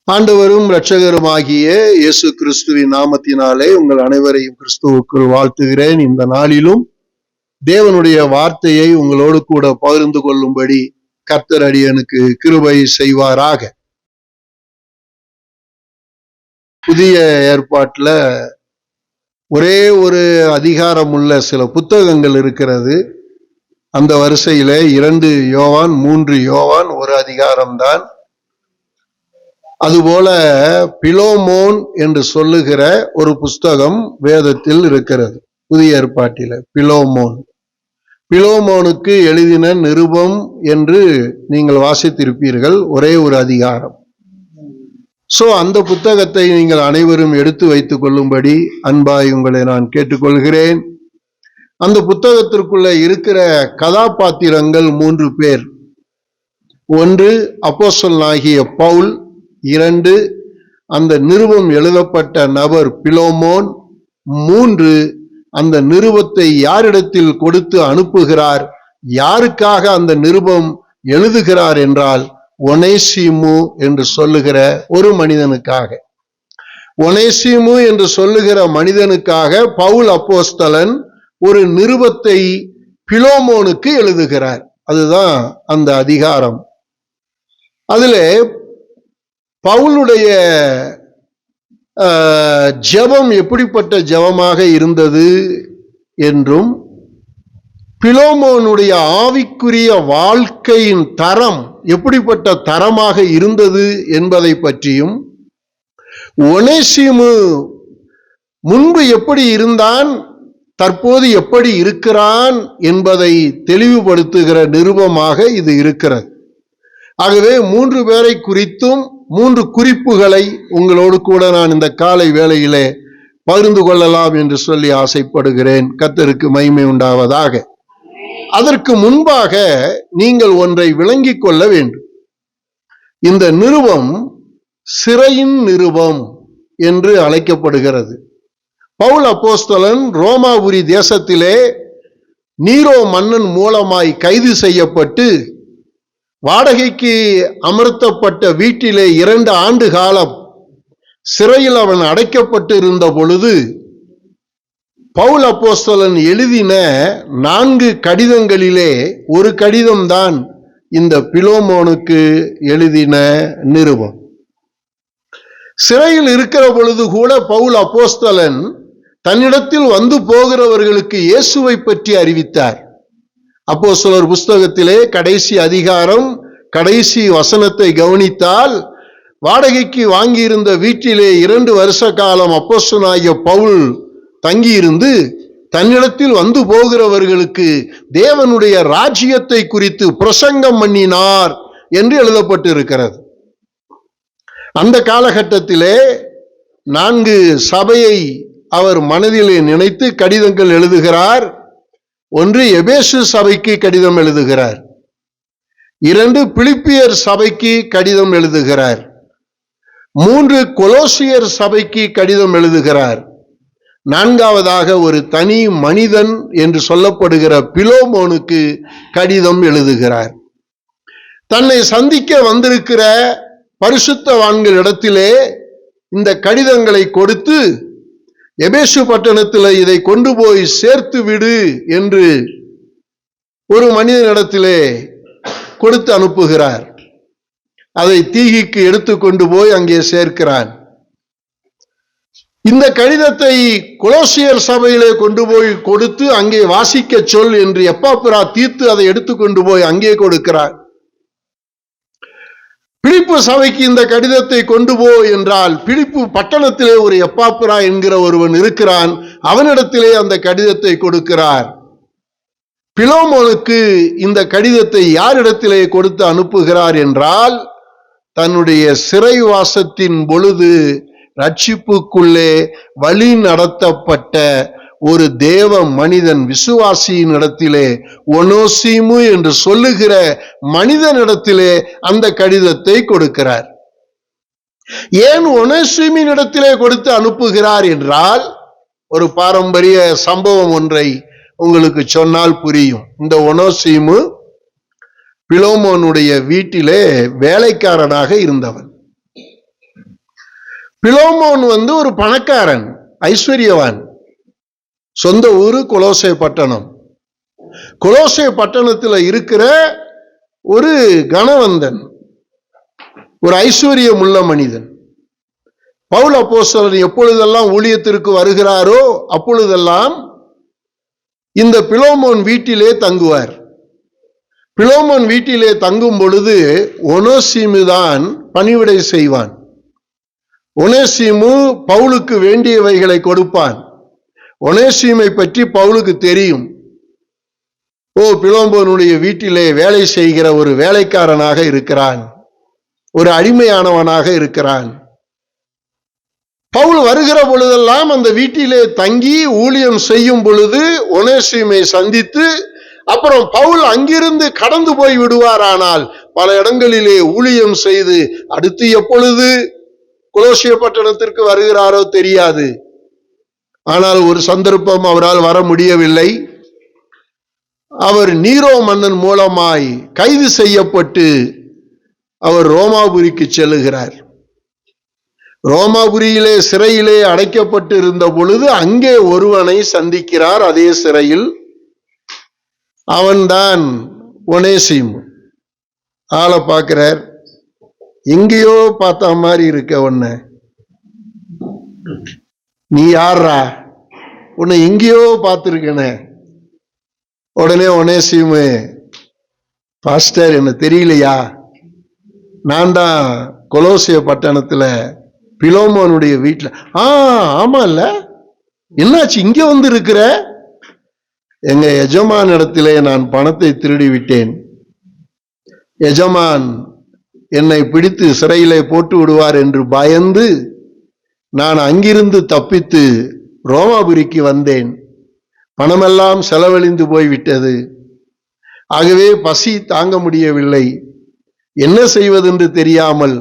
ஆண்டவரும் இரட்சகருமாகிய இயேசு கிறிஸ்துவின் நாமத்தினாலே உங்கள் அனைவரையும் கிறிஸ்துவுக்குள் வாழ்த்துகிறேன். இந்த நாளிலும் தேவனுடைய வார்த்தையை உங்களோடு கூட பகிர்ந்து கொள்ளும்படி கர்த்தர் அடியனுக்கு கிருபை செய்வாராக. புதிய ஏற்பாட்டுல ஒரே ஒரு அதிகாரம் உள்ள சில புத்தகங்கள் இருக்கிறது. அந்த வரிசையில 2 யோவான் 3 யோவான் ஒரு அதிகாரம்தான். அதுபோல பிலோமோன் என்று சொல்லுகிற ஒரு புஸ்தகம் வேதத்தில் இருக்கிறது. புதிய ஏற்பாட்டில பிலோமோனுக்கு எழுதின நிருபம் என்று நீங்கள் வாசித்திருப்பீர்கள். ஒரே ஒரு அதிகாரம். அந்த புத்தகத்தை நீங்கள் அனைவரும் எடுத்து வைத்துக் கொள்ளும்படி அன்பாய் உங்களை நான் கேட்டுக்கொள்கிறேன். அந்த புத்தகத்திற்குள்ள இருக்கிற கதாபாத்திரங்கள் 3 பேர். 1 அப்போஸ்தலனாகிய பவுல், 2 அந்த நிருபம் எழுதப்பட்ட நபர் பிலோமோன், 3 அந்த நிருபத்தை யாரிடத்தில் கொடுத்து அனுப்புகிறார், யாருக்காக அந்த நிருபம் எழுதுகிறார் என்றால் ஒனேசிமு என்று சொல்லுகிற ஒரு மனிதனுக்காக. ஒனேசிமு என்று சொல்லுகிற மனிதனுக்காக பவுல் அப்போஸ்தலன் ஒரு நிருபத்தை பிலோமோனுக்கு எழுதுகிறார். அதுதான் அந்த அதிகாரம். அதிலே பவுலுடைய ஜெபம் எப்படிப்பட்ட ஜெபமாக இருந்தது என்றும், பிலோமோனுடைய ஆவிக்குரிய வாழ்க்கையின் தரம் எப்படிப்பட்ட தரமாக இருந்தது என்பதை பற்றியும், ஒனேசிமு முன்பு எப்படி இருந்தான், தற்போது எப்படி இருக்கிறான் என்பதை தெளிவுபடுத்துகிற நிருபமாக இது இருக்கிறது. ஆகவே 3 பேரை குறித்தும் 3 குறிப்புகளை உங்களோடு கூட நான் இந்த காலை வேளையிலே பகிர்ந்து கொள்ளலாம் என்று சொல்லி ஆசைப்படுகிறேன். கர்த்தருக்கு மகிமை உண்டாவதாக. அதற்கு முன்பாக நீங்கள் ஒன்றை விளங்கிக் கொள்ள வேண்டும். இந்த நிருபம் சிறையின் நிருபம் என்று அழைக்கப்படுகிறது. பவுல் அப்போஸ்தலன் ரோமாபுரி தேசத்திலே நீரோ மன்னன் மூலமாய் கைது செய்யப்பட்டு வாடகைக்கு அமர்த்தப்பட்ட வீட்டிலே 2 ஆண்டு காலம் சிறையில் அவன் அடைக்கப்பட்டு இருந்த பொழுது, பவுல் அப்போஸ்தலன் எழுதின 4 கடிதங்களிலே ஒரு கடிதம்தான் இந்த பிலோமோனுக்கு எழுதின நிருபம். சிறையில் இருக்கிற பொழுது கூட பவுல் அப்போஸ்தலன் தன்னிடத்தில் வந்து போகிறவர்களுக்கு இயேசுவை பற்றி அறிவித்தார். அப்போஸ்தலர் புஸ்தகத்திலே கடைசி அதிகாரம் கடைசி வசனத்தை கவனித்தால், வாடகைக்கு வாங்கியிருந்த வீட்டிலே 2 வருஷ காலம் அப்போஸ்தலனாகிய பவுல் தங்கியிருந்து தன்னிடத்தில் வந்து போகிறவர்களுக்கு தேவனுடைய ராஜ்யத்தை குறித்து பிரசங்கம் பண்ணினார் என்று எழுதப்பட்டு இருக்கிறது. அந்த காலகட்டத்திலே 4 சபையை அவர் மனதிலே நினைத்து கடிதங்கள் எழுதுகிறார். 1 எபேசு சபைக்கு கடிதம் எழுதுகிறார். 2 பிலிப்பியர் சபைக்கு கடிதம் எழுதுகிறார். 3 கொலோசியர் சபைக்கு கடிதம் எழுதுகிறார். 4வதாக ஒரு தனி மனிதன் என்று சொல்லப்படுகிற பிலோமோனுக்கு கடிதம் எழுதுகிறார். தன்னை சந்திக்க வந்திருக்கிற பரிசுத்தவான்களிடத்திலே இந்த கடிதங்களை கொடுத்து, எபேசு பட்டணத்தில் இதை கொண்டு போய் சேர்த்து விடு என்று ஒரு மனிதனிடத்திலே கொடுத்து அனுப்புகிறார். அதை தீகிக்கு எடுத்து கொண்டு போய் அங்கே சேர்க்கிறான். இந்த கடிதத்தை கொலோசியர் சபையிலே கொண்டு போய் கொடுத்து அங்கே வாசிக்க சொல் என்று எப்பாப்பிரா தீர்த்து அதை எடுத்து கொண்டு போய் அங்கே கொடுக்கிறார். பிலிப்பு சபைக்கு இந்த கடிதத்தை கொண்டு போ என்றால், பிலிப்பு பட்டணத்திலே ஒரு எப்பாப்பிரா என்கிற ஒருவன் இருக்கிறான், அவனிடத்திலே அந்த கடிதத்தை கொடுக்கிறார். பிலோமோனுக்கு இந்த கடிதத்தை யாரிடத்திலே கொடுத்து அனுப்புகிறார் என்றால், தன்னுடைய சிறைவாசத்தின் பொழுது ரட்சிப்புக்குள்ளே வழி நடத்தப்பட்ட ஒரு தேவ மனிதன், விசுவாசியின் இடத்திலே, ஒனேசிமு என்று சொல்லுகிற மனிதனிடத்திலே அந்த கடிதத்தை கொடுக்கிறார். ஏன் ஒனேசிமின் இடத்திலே கொடுத்து அனுப்புகிறார் என்றால், ஒரு பாரம்பரிய சம்பவம் ஒன்றை உங்களுக்கு சொன்னால் புரியும். இந்த ஒனேசிமு பிலோமோனுடைய வீட்டிலே வேலைக்காரனாக இருந்தவன். பிலோமோன் ஒரு பணக்காரன், ஐஸ்வர்யவான். சொந்த ஊரு கொலோசை பட்டணம். கொலோசை பட்டணத்தில் இருக்கிற ஒரு கணவந்தன், ஒரு ஐஸ்வர்யம் உள்ள மனிதன். பவுல் அப்போஸ்தலன் எப்பொழுதெல்லாம் ஊழியத்திற்கு வருகிறாரோ அப்பொழுதெல்லாம் இந்த பிலோமோன் வீட்டிலே தங்குவார். பிலோமோன் வீட்டிலே தங்கும் பொழுது ஒனேசிமு தான் பணிவிடை செய்வான். ஒனேசிமு பவுலுக்கு வேண்டியவைகளை கொடுப்பான். ஒனேசிமை பற்றி பவுலுக்கு தெரியும். பிலோமோனுடைய வீட்டிலே வேலை செய்கிற ஒரு வேலைக்காரனாக இருக்கிறான், ஒரு அடிமையானவனாக இருக்கிறான். பவுல் வருகிற பொழுதெல்லாம் அந்த வீட்டிலே தங்கி ஊழியம் செய்யும் பொழுது ஒனேசிமை சந்தித்து, அப்புறம் பவுல் அங்கிருந்து கடந்து போய் விடுவாரானால் பல இடங்களிலே ஊழியம் செய்து அடுத்து எப்பொழுது கொலோசிய பட்டணத்திற்கு வருகிறாரோ தெரியாது. ஆனால் ஒரு சந்தர்ப்பம் அவரால் வர முடியவில்லை. அவர் நீரோ மன்னன் மூலமாய் கைது செய்யப்பட்டு அவர் ரோமாபுரிக்கு செல்லுகிறார். ரோமாபுரியிலே சிறையிலே அடைக்கப்பட்டு இருந்த பொழுது அங்கே ஒருவனை சந்திக்கிறார். அதே சிறையில் அவன்தான் ஒனேசிமு. ஆளை பார்க்கிறார், எங்கேயோ பார்த்த மாதிரி இருக்க, உன்னை நீ யாரா, உன்னை எங்கேயோ பார்த்திருக்கனே. உடனே ஒனேசிமு, பாஸ்டர் என்ன தெரியலையா, நான் தான் கொலோசிய பட்டணத்துல பிலோமோனுடைய வீட்டுல. ஆமால, என்னாச்சு இங்க வந்து இருக்கிற? எங்க எஜமான் இடத்திலே நான் பணத்தை திருடி விட்டேன். எஜமான் என்னை பிடித்து சிறையிலே போட்டு விடுவார் என்று பயந்து நான் அங்கிருந்து தப்பித்து ரோமாபுரிக்கு வந்தேன். பணமெல்லாம் செலவழிந்து போய்விட்டது. ஆகவே பசி தாங்க முடியவில்லை. என்ன செய்வதென்று தெரியாமல்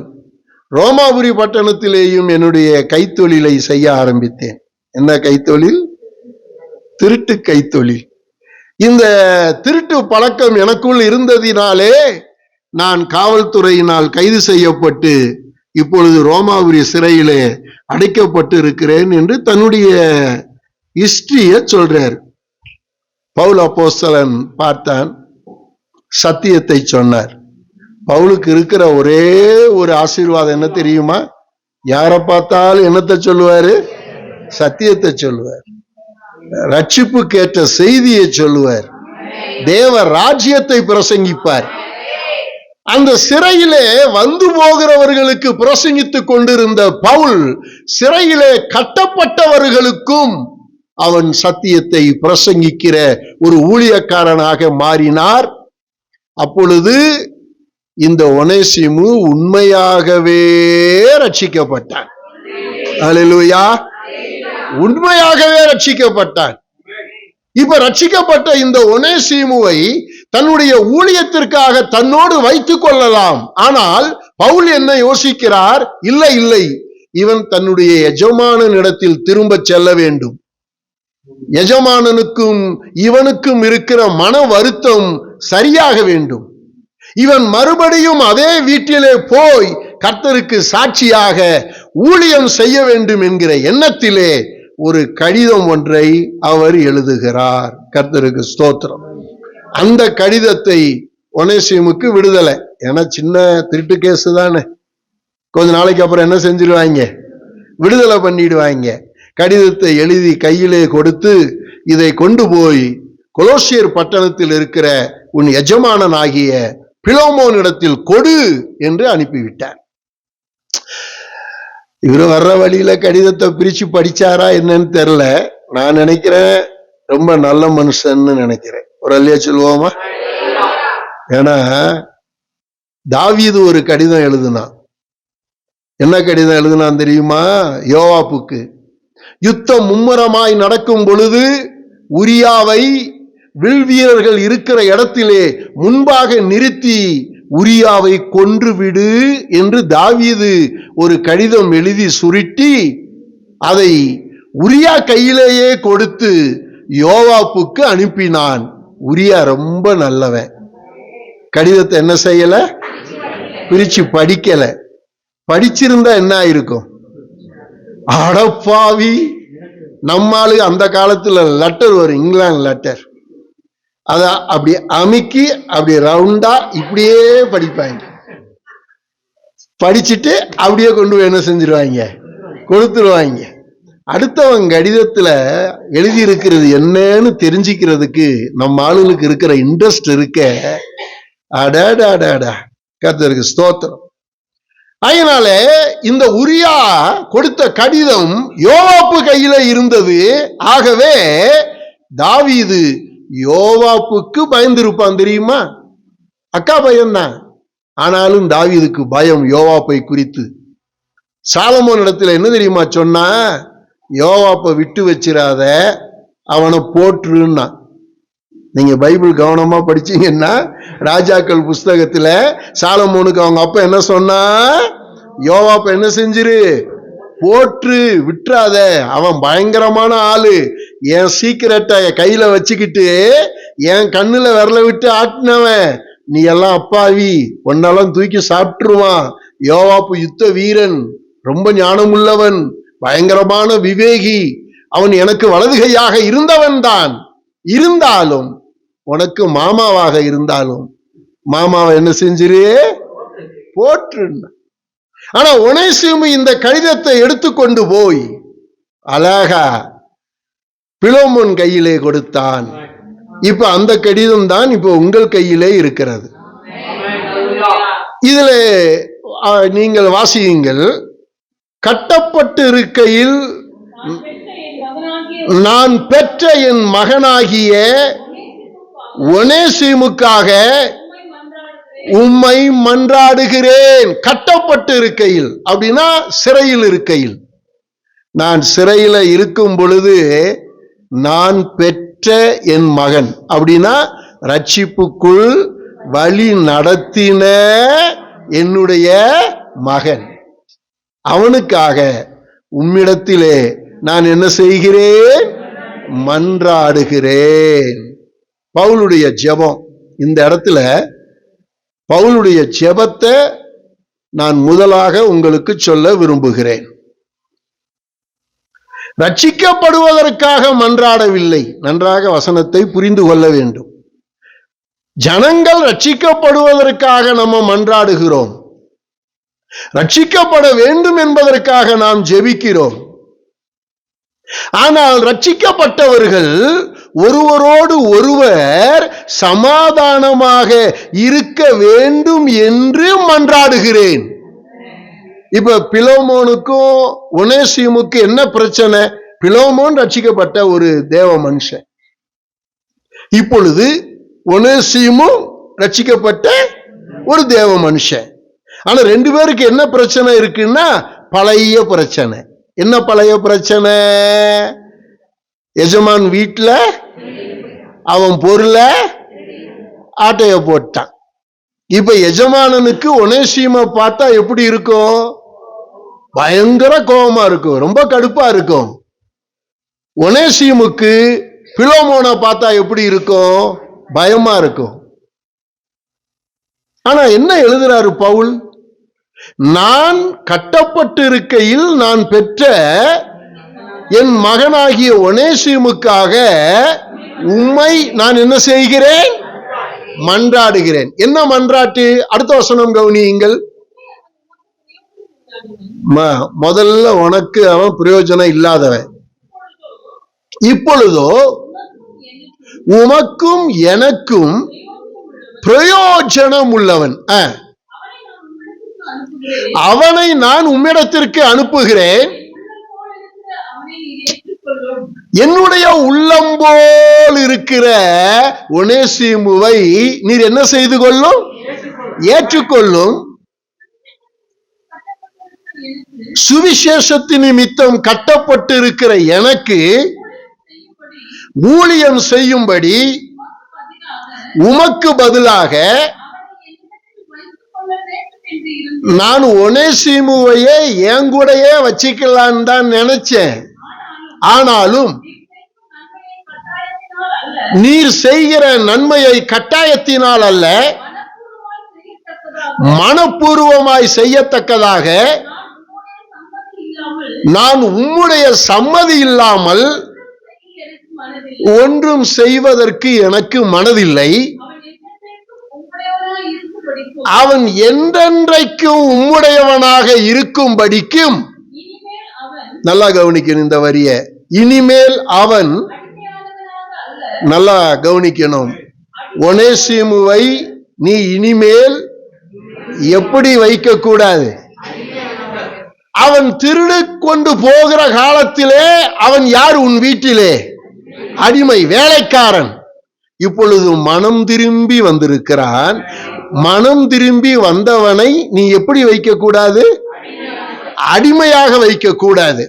ரோமாபுரி பட்டணத்திலேயும் என்னுடைய கைத்தொழிலை செய்ய ஆரம்பித்தேன். என்ன கைத்தொழில்? திருட்டு கைத்தொழில். இந்த திருட்டு பழக்கம் எனக்குள் இருந்ததினாலே நான் காவல்துறையினால் கைது செய்யப்பட்டு இப்பொழுது ரோமாபுரி சிறையிலே அடைக்கப்பட்டு இருக்கிறேன் என்று தன்னுடைய ஹிஸ்டரிய சொல்றார். பவுல் அப்போஸ்தலன் பார்த்தான், சத்தியத்தை சொன்னார். பவுலுக்கு இருக்கிற ஒரே ஒரு ஆசீர்வாதம் என்ன தெரியுமா? யாரை பார்த்தாலும் என்னத்தை சொல்லுவாரு? சத்தியத்தை சொல்லுவார். ரட்சிப்பு கேட்ட செய்தியை சொல்லுவார். தேவ ராஜ்யத்தை பிரசங்கிப்பார். அந்த சிறையிலே வந்து போகிறவர்களுக்கு பிரசங்கித்துக் கொண்டிருந்த பவுல் சிறையிலே கட்டப்பட்டவர்களுக்கும் அவன் சத்தியத்தை பிரசங்கிக்கிற ஒரு ஊழியக்காரனாக மாறினார். அப்பொழுது இந்த ஒனேசிமு உண்மையாகவே ரட்சிக்கப்பட்டான். அல்லேலூயா, உண்மையாகவே ரட்சிக்கப்பட்டான். இப்ப ரட்சிக்கப்பட்ட இந்த ஒனேசிமுவை தன்னுடைய ஊழியத்திற்காக தன்னோடு வைத்துக் கொள்ளலாம். ஆனால் பவுல் என்ன யோசிக்கிறார்? இல்லை இல்லை, இவன் தன்னுடைய எஜமானனிடத்தில் திரும்ப செல்ல வேண்டும். எஜமானனுக்கும் இவனுக்கும் இருக்கிற மன வருத்தம் சரியாக வேண்டும். இவன் மறுபடியும் அதே வீட்டிலே போய் கர்த்தருக்கு சாட்சியாக ஊழியம் செய்ய வேண்டும் என்கிற எண்ணத்திலே ஒரு கடிதம் ஒன்றை அவர் எழுதுகிறார். கர்த்தருக்கு ஸ்தோத்திரம். அந்த கடிதத்தை ஒனேசிமுக்கு விடுதலை. ஏன்னா சின்ன திருட்டு கேஸ் தானே, கொஞ்ச நாளைக்கு அப்புறம் என்ன செஞ்சிருவாங்க? விடுதலை பண்ணிடுவாங்க. கடிதத்தை எழுதி கையிலே கொடுத்து, இதை கொண்டு போய் கொலோசியர் பட்டணத்தில் இருக்கிற உன் எஜமானனாகிய பிலோமோனிடத்தில் கொடு என்று அனுப்பிவிட்டார். இவரு வர்ற வழியில கடிதத்தை பிரிச்சு படிச்சாரா என்னன்னு தெரியல. நான் நினைக்கிறேன் ரொம்ப நல்ல மனுஷன்னு நினைக்கிறேன். ஒரு அல்லையா சொல்லுவோமா? ஏன்னா தாவீது ஒரு கடிதம் எழுதுனான். என்ன கடிதம் எழுதுனான் தெரியுமா? யோவாப்புக்கு. யுத்தம் மும்முரமாய் நடக்கும் பொழுது உரியாவை வில் வீரர்கள் இருக்கிற இடத்திலே முன்பாக நிறுத்தி உரியாவை கொன்று விடு என்று தாவீது ஒரு கடிதம் எழுதி சுருட்டி அதை உரியா கையிலேயே கொடுத்து யோவாப்புக்கு அனுப்பினான். உரியா ரொம்ப நல்லவன். கடிதத்தை என்ன செய்யல? பிரிச்சு படிக்கல. படிச்சிருந்தா என்ன ஆயிருக்கும்? அடப்பாவி, நம்மாளு அந்த காலத்துல லெட்டர் வரும், இங்கிலாந்து லெட்டர், அத அப்படி அமுக்கி அப்படி ரவுண்டா இப்படியே படிப்பாங்க. படிச்சுட்டு அப்படியே கொண்டு போய் என்ன செஞ்சிருவாங்க, கொடுத்துருவாங்க. அடுத்தவங்க கடிதத்துல எழுதி இருக்கிறது என்னன்னு தெரிஞ்சுக்கிறதுக்கு நம்ம ஆளுகளுக்கு இருக்கிற இன்ட்ரெஸ்ட் இருக்க, அடாடாடாடா, கர்த்தருக்கு ஸ்தோத்திரம். அதனால இந்த உரியா கொடுத்த கடிதம் யோவாப்பு கையில இருந்தது. ஆகவே தாவீது யோவாப்புக்கு பயந்திருப்பான், தெரியுமா? அக்கா பயம்தான், ஆனாலும் தாவீதுக்கு பயம் யோவாப்பை குறித்து. சாலமோன் இடத்துல என்ன தெரியுமா சொன்னா, யோவாப்பை விட்டு வச்சிராத, அவனை போற்றுன்னா. நீங்க பைபிள் கவனமா படிச்சீங்கன்னா ராஜாக்கள் புஸ்தகத்துல சாலமோனுக்கு அவங்க அப்பா என்ன சொன்னா, யோவாப்ப என்ன செஞ்சிரு, போற்று, விட்டுறாத, அவன் பயங்கரமான ஆளு, என் சீக்கிரட்டை கையில வச்சுக்கிட்டு என் கண்ணுல விரல விட்டு ஆட்டினவன், நீ எல்லாம் அப்பாவி, ஒன்னெல்லாம் தூக்கி சாப்பிட்டுருவான். யோவாப்பு யுத்த வீரன், ரொம்ப ஞானமுள்ளவன், பயங்கரமான விவேகி, அவன் எனக்கு வலதுகையாக இருந்தவன் தான். இருந்தாலும் உனக்கு மாமாவாக இருந்தாலும் மாமாவை என்ன செஞ்சிரு, போற்று. ஆனா ஒனேசிமு இந்த கடிதத்தை எடுத்துக்கொண்டு போய் அழகா பிலோமோன் கையிலே கொடுத்தான். இப்ப அந்த கடிதம் தான் இப்ப உங்கள் கையிலே இருக்கிறது. இதுல நீங்கள் வாசியுங்கள். கட்டப்பட்டு இருக்கையில் நான் பெற்ற என் மகனாகிய ஒனேசிமுக்காக உம்மை மன்றாடுகிறேன். கட்டப்பட்டு இருக்கையில் அப்படின்னா சிறையில் இருக்கையில். நான் சிறையில இருக்கும் பொழுது நான் பெற்ற என் மகன் அப்படின்னா ரட்சிப்புக்குள் வழி நடத்தின என்னுடைய மகன், அவனுக்காக உம்மிடத்திலே நான் என்ன செய்கிறேன், மன்றாடுகிறேன். பவுலுடைய ஜெபம். இந்த இடத்துல பவுலுடைய ஜெபத்தை நான் முதலாக உங்களுக்கு சொல்ல விரும்புகிறேன். ரட்சிக்கப்படுவதற்காக மன்றாடவில்லை. நன்றாக வசனத்தை புரிந்து கொள்ள வேண்டும். ஜனங்கள் ரட்சிக்கப்படுவதற்காக நம்ம மன்றாடுகிறோம். ரட்சிக்கப்பட வேண்டும் என்பதற்காக நாம் ஜெபிக்கிறோம். ஆனால் ரட்சிக்கப்பட்டவர்கள் ஒருவரோடு ஒருவர் சமாதானமாக இருக்க வேண்டும் என்று மன்றாடுகிறேன். இப்ப பிலோமோனுக்கும் ஒனேசிமுக்கு என்ன பிரச்சனை? பிலோமோன் ரட்சிக்கப்பட்ட ஒரு தேவ மனுஷன், இப்பொழுது ஒனேசிமு ரட்சிக்கப்பட்ட ஒரு தேவ மனுஷன். ஆனா ரெண்டு பேருக்கு என்ன பிரச்சனை இருக்குன்னா, பழைய பிரச்சனை. என்ன பழைய பிரச்சனை? எஜமான் வீட்டுல அவன் பொருளை ஆட்டைய போட்டான். இப்ப எஜமானனுக்கு ஒனேசிமை பார்த்தா எப்படி இருக்கும்? பயங்கர கோபமா இருக்கும், ரொம்ப கடுப்பா இருக்கும். ஒனேசிமுக்கு பிலோமோனை பார்த்தா எப்படி இருக்கும்? பயமா இருக்கும். ஆனா என்ன எழுதுறாரு பவுல்? நான் கட்டப்பட்டு இருக்கையில் நான் பெற்ற என் மகனாகிய ஒனேசிமுக்காக உம்மை நான் என்ன செய்கிறேன், மன்றாடுகிறேன். என்ன மன்றாட்டு? அடுத்த வசனம் கவனியுங்கள். முதல்ல உனக்கு அவன் பிரயோஜனம் இல்லாதவன், இப்பொழுதோ உமக்கும் எனக்கும் பிரயோஜனம் உள்ளவன். அவனை நான் உம்மிடத்திற்கு அனுப்புகிறேன். என்னுடைய உள்ளம் போல் இருக்கிற ஒனேசிமுவை நீர் என்ன செய்து கொள்ளும், ஏற்றுக்கொள்ளும். சுவிசேஷத்தின் நிமித்தம் கட்டப்பட்டு இருக்கிற எனக்கு ஊழியம் செய்யும்படி உமக்கு பதிலாக நான் ஒனேசிமுவையே என் கூடயே வச்சுக்கலான்னு தான் நினைச்சேன். ஆனாலும் நீர் செய்கிற நன்மையை கட்டாயத்தினால் அல்ல, மனப்பூர்வமாய் செய்யத்தக்கதாக நான் உம்முடைய சம்மதி இல்லாமல் ஒன்றும் செய்வதற்கு எனக்கு மனதில்லை. அவன் என்றென்றைக்கும் உம்முடையவனாக இருக்கும்படிக்கும், நல்லா கவனிக்கணும் இந்த வரிய, இனிமேல் அவன், நல்லா கவனிக்கணும், ஒனேசிமுவை நீ இனிமேல் எப்படி வைக்க கூடாது? அவன் திருடு கொண்டு போகிற காலத்திலே அவன் யார்? உன் வீட்டிலே அடிமை, வேலைக்காரன். இப்பொழுது மனம் திரும்பி வந்திருக்கிறான். மனம் திரும்பி வந்தவனை நீ எப்படி வைக்க கூடாது? அடிமையாக வைக்க கூடாது.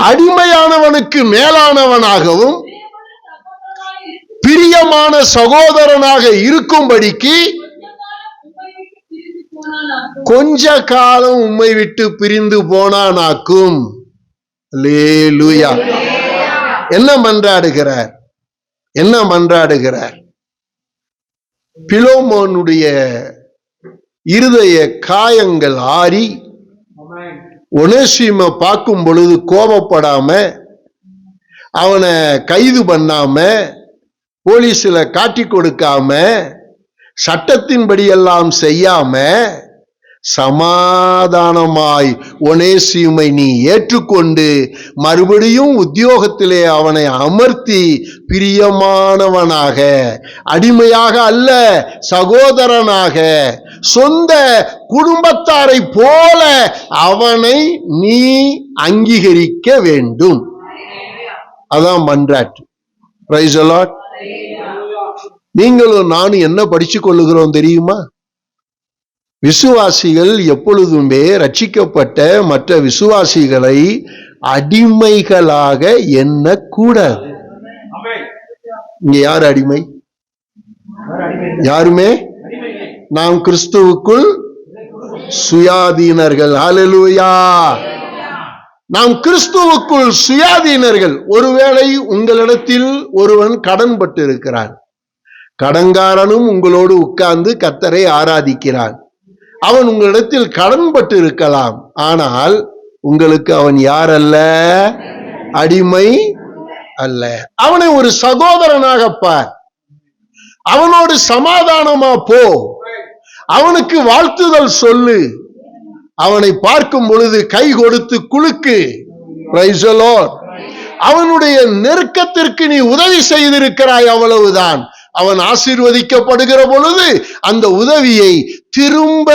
அடிமையானவனுக்கு மேலானவனாகவும் பிரியமான சகோதரனாக இருக்கும்படிக்கு கொஞ்ச காலம் உம்மை விட்டு பிரிந்து போனானாக்கும். அல்லேலூயா. என்ன மன்றாடுகிறார்? என்ன மன்றாடுகிறார்? பிலோமோனுடைய இருதய காயங்கள் ஆறி ஒனேசிமை பார்க்கும் பொழுது கோபப்படாம, அவனை கைது பண்ணாம, போலீஸ்ல காட்டி கொடுக்காம, சட்டத்தின்படி எல்லாம் செய்யாம, சமாதானமாய் ஒனேசிமை நீ ஏற்றுக்கொண்டு மறுபடியும் உத்தியோகத்திலே அவனை அமர்த்தி பிரியமானவனாக, அடிமையாக அல்ல, சகோதரனாக, சொந்த குடும்பத்தாரை போல அவனை நீ அங்கீகரிக்க வேண்டும். அதான் மன்றாட்டு. Price the Lord. நீங்களும் நானும் என்ன படிச்சு கொள்ளுகிறோம் தெரியுமா? விசுவாசிகள் எப்பொழுதுமே ரட்சிக்கப்பட்ட மற்ற விசுவாசிகளை அடிமைகளாக எண்ணக்கூடாது. இங்க யார் அடிமை? யாருமே. நாம் கிறிஸ்துவுக்குள் சுயாதீனர்கள். ஹல்லேலூயா. நாம் கிறிஸ்துவுக்குள் சுயாதீனர்கள். ஒருவேளை உங்களிடத்தில் ஒருவன் கடன் பட்டு இருக்கிறான். கடன்காரனும் உங்களோடு உட்கார்ந்து கர்த்தரை ஆராதிக்கிறான். அவன் உங்களிடத்தில் கடன் பட்டு இருக்கலாம். ஆனால் உங்களுக்கு அவன் யார் அல்ல? அடிமை அல்ல. அவனை ஒரு சகோதரனாக பார். அவனோடு சமாதானமா போ. அவனுக்கு வாழ்த்துதல் சொல்லு. அவனை பார்க்கும் பொழுது கை கொடுத்து குலுக்கு. Price the Lord. அவனுடைய நெருக்கத்திற்கு நீ உதவி செய்திருக்கிறாய், அவ்வளவுதான். அவன் ஆசீர்வதிக்கப்படுகிற பொழுது அந்த உதவியை திரும்ப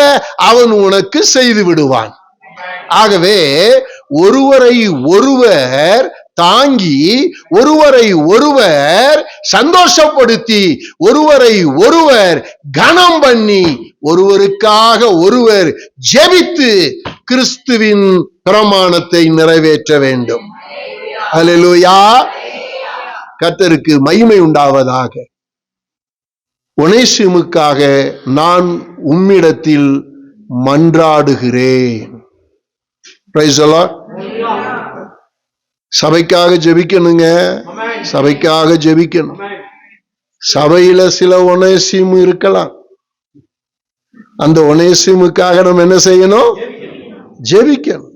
அவன் உனக்கு செய்து விடுவான். ஆகவே ஒருவரை ஒருவர் தாங்கி, ஒருவரை ஒருவர் சந்தோஷப்படுத்தி, ஒருவரை ஒருவர் கனம் பண்ணி, ஒருவருக்காக ஒருவர் ஜெபித்து கிறிஸ்துவின் பிரமாணத்தை நிறைவேற்ற வேண்டும். அல்லேலூயா. கர்த்தருக்கு மகிமை உண்டாவதாக. ஒனேசிமுக்காக நான் உம்மிடத்தில் மன்றாடுகிறேன். Price the Lord. சபைக்காக ஜெபிக்கணுங்க. சபைக்காக ஜெபிக்கணும். சபையில சில ஒனேசிமு இருக்கலாம். அந்த ஒனேசிமுக்காக நம்ம என்ன செய்யணும்? ஜெபிக்கணும்.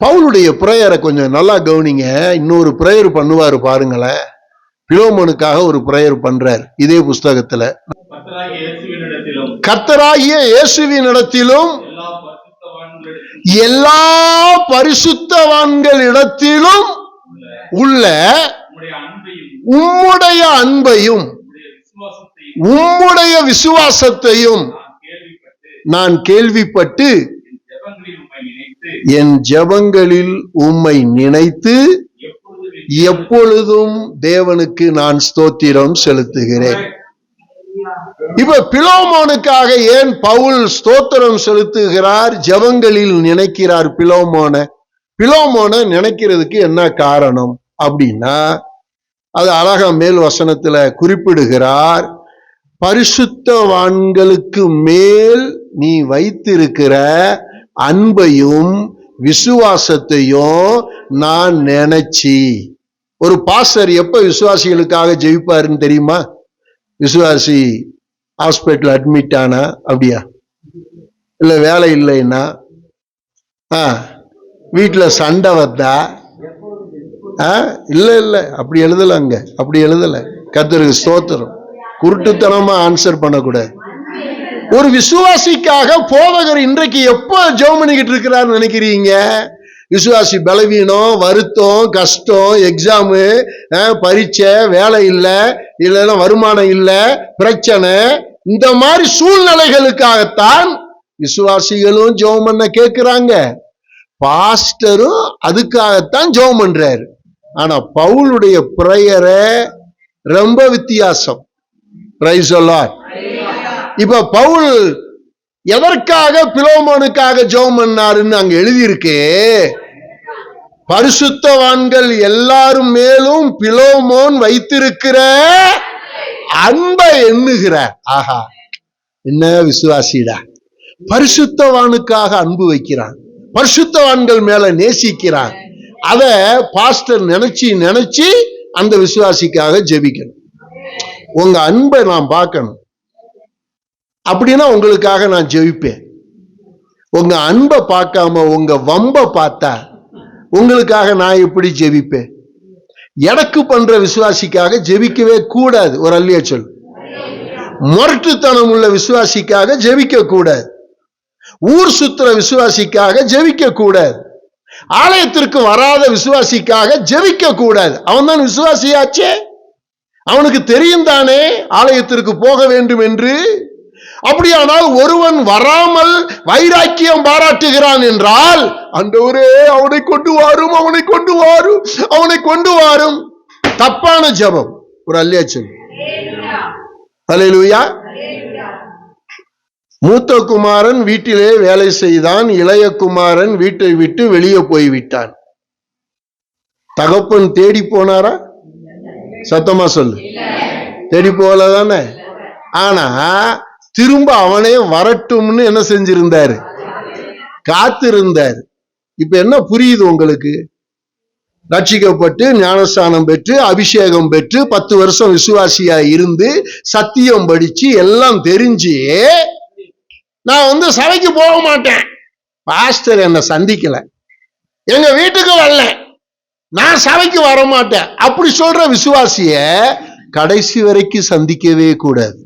பவுலுடைய பிரேயரை கொஞ்சம் நல்லா கவனிங்க. இன்னொரு பிரேயர் பண்ணுவாரு பாருங்களேன். பிலோமோனுக்காக ஒரு பிரேயர் பண்றார் இதே புஸ்தகத்துல. கர்த்தராகிய இயேசுவினிடத்திலும் எல்லா பரிசுத்தவான்களிடத்திலும் உள்ள உம்முடைய அன்பையும் உம்முடைய விசுவாசத்தையும் நான் கேள்விப்பட்டு என் ஜெபங்களில் உம்மை நினைத்து எப்பொழுதும் தேவனுக்கு நான் ஸ்தோத்திரம் செலுத்துகிறேன். இப்ப பிலோமோனுக்காக ஏன் பவுல் ஸ்தோத்திரம் செலுத்துகிறார், ஜெபங்களில் நினைக்கிறார்? பிலோமோனை நினைக்கிறதுக்கு என்ன காரணம் அப்படின்னா, அது அழகா மேல் வசனத்துல குறிப்பிடுகிறார். பரிசுத்தவான்களுக்கு மேல் நீ வைத்திருக்கிற அன்பையும் விசுவாசத்தையும் நான் நினைச்சி. ஒரு பாஸ்டர் எப்ப விசுவாசிகளுக்காக ஜெபிப்பாருன்னு தெரியுமா? விசுவாசி ஹாஸ்பிட்டல் அட்மிட் ஆனா அப்படியா இல்ல வேலை இல்லைன்னா, வீட்டுல சண்டை வந்தா, இல்ல அப்படி எழுதலங்க, அப்படி எழுதல. கர்த்தருக்கு ஸ்தோத்திரம். குருட்டுத்தனமா ஆன்சர் பண்ணக்கூடாது. ஒரு விசுவாசிக்காக போதகர் இன்றைக்கு எப்ப ஜெபம் பண்ணிக்கிட்டு இருக்கிறார் நினைக்கிறீங்க? விசுவாசி பலவீனம், வருத்தம், கஷ்டம், எக்ஸாமு, பரீட்சை, வேலை இல்லை, இல்லைன்னா வருமானம் இல்லை, பிரச்சனை, இந்த மாதிரி சூழ்நிலைகளுக்காகத்தான் விசுவாசிகளும் ஜெபம் பண்ண கேட்கிறாங்க. பாஸ்டரும் அதுக்காகத்தான் ஜெபம் பண்றாரு. ஆனா பவுலுடைய பிரேயரை ரொம்ப வித்தியாசம். Price the Lord. இப்ப பவுல் எதற்காக பிலோமோனுக்காக ஜெபம் பண்ணாருன்னு அங்க எழுதியிருக்கு. பரிசுத்தவான்கள் எல்லாரும் மேலும் பிலோமோன் வைத்திருக்கிற அன்பை எண்ணுகிறார். ஆஹா, என்ன விசுவாசிடா! பரிசுத்தவானுக்காக அன்பு வைக்கிறான், பரிசுத்தவான்கள் மேல நேசிக்கிறான். அத பாஸ்டர் நினைச்சு அந்த விசுவாசிக்காக ஜெபிக்கணும். உங்க அன்பை நான் பார்க்கணும், அப்படின்னா உங்களுக்காக நான் ஜெபிப்பேன். உங்க அன்பை பார்க்காம உங்க வம்ப பார்த்தா உங்களுக்காக நான் எப்படி ஜெபிப்பேன்? எனக்கு பண்ற விசுவாசிக்காக ஜெபிக்கவே கூடாது. ஒரு அல்லிய சொல். முரட்டுத்தனம் உள்ள விசுவாசிக்காக ஜெபிக்க கூடாது. ஊர் சுத்துற விசுவாசிக்காக ஜெபிக்க கூடாது. ஆலயத்திற்கு வராத விசுவாசிக்காக ஜெபிக்க கூடாது. அவன் தான் விசுவாசியாச்சே, அவனுக்கு தெரியும் தானே ஆலயத்திற்கு போக வேண்டும் என்று. அப்படியானால் ஒருவன் வராமல் வைராக்கியம் பாராட்டுகிறான் என்றால், ஆண்டவரே அவனை கொண்டு வாரும், அவனை கொண்டு வாரும், அவனை கொண்டு வாரும். தப்பான ஜெபம். ஒரு அல்லேலூயா சொல்லு. அல்லேலூயா. மூத்த குமாரன் வீட்டிலே வேலை செய்தான், இளைய குமாரன் வீட்டை விட்டு வெளியே போய்விட்டான். தகப்பன் தேடி போனாரா? சத்தமா சொல்லு. தேடி போகல தானே. ஆனா திரும்ப அவனே வரட்டும்னு என்ன செஞ்சிருந்தாரு? காத்திருந்தார். இப்ப என்ன புரியுது உங்களுக்கு? ரட்சிக்கப்பட்டு ஞானஸ்தானம் பெற்று அபிஷேகம் பெற்று 10 வருஷம் விசுவாசியா இருந்து சத்தியம் படிச்சு எல்லாம் தெரிஞ்சு, நான் சபைக்கு போக மாட்டேன், பாஸ்டர் என்ன சந்திக்கல, எங்க வீட்டுக்கு வரல, நான் சபைக்கு வர மாட்டேன், அப்படி சொல்ற விசுவாசிய கடைசி வரைக்கும் சந்திக்கவே கூடாது.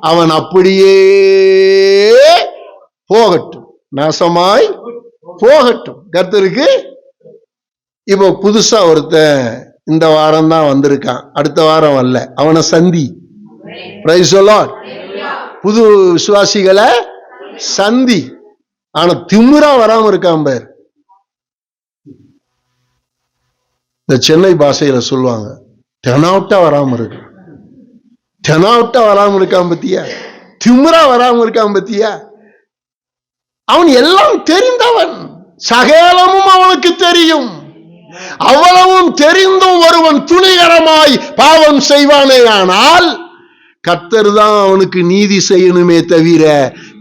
அவன் அப்படியே போகட்டும், நாசமாய் போகட்டும். கர்த்தருக்கு. இப்ப புதுசா ஒருத்தன் இந்த வாரம் தான் வந்திருக்கான், அடுத்த வாரம் வரல, அவனை சந்தி. Price the Lord. புது விசுவாசிகளை சந்தி. ஆனா திமிரா வராம இருக்கான் பார். இந்த சென்னை பாஷையில சொல்லுவாங்க, தெனாவட்டா வராம இருக்கு. தெனாவட்டா வராம இருக்கான் பத்தியா, திமிரா வராம இருக்கான் பத்தியா. அவன் எல்லாம் தெரிந்தவன், சகலமும் அவனுக்கு தெரியும். அவ்வளவும் தெரிந்தும் ஒருவன் துணிகரமாய் பாவம் செய்வானே ஆனால் கர்த்தர் தான் அவனுக்கு நீதி செய்யணுமே தவிர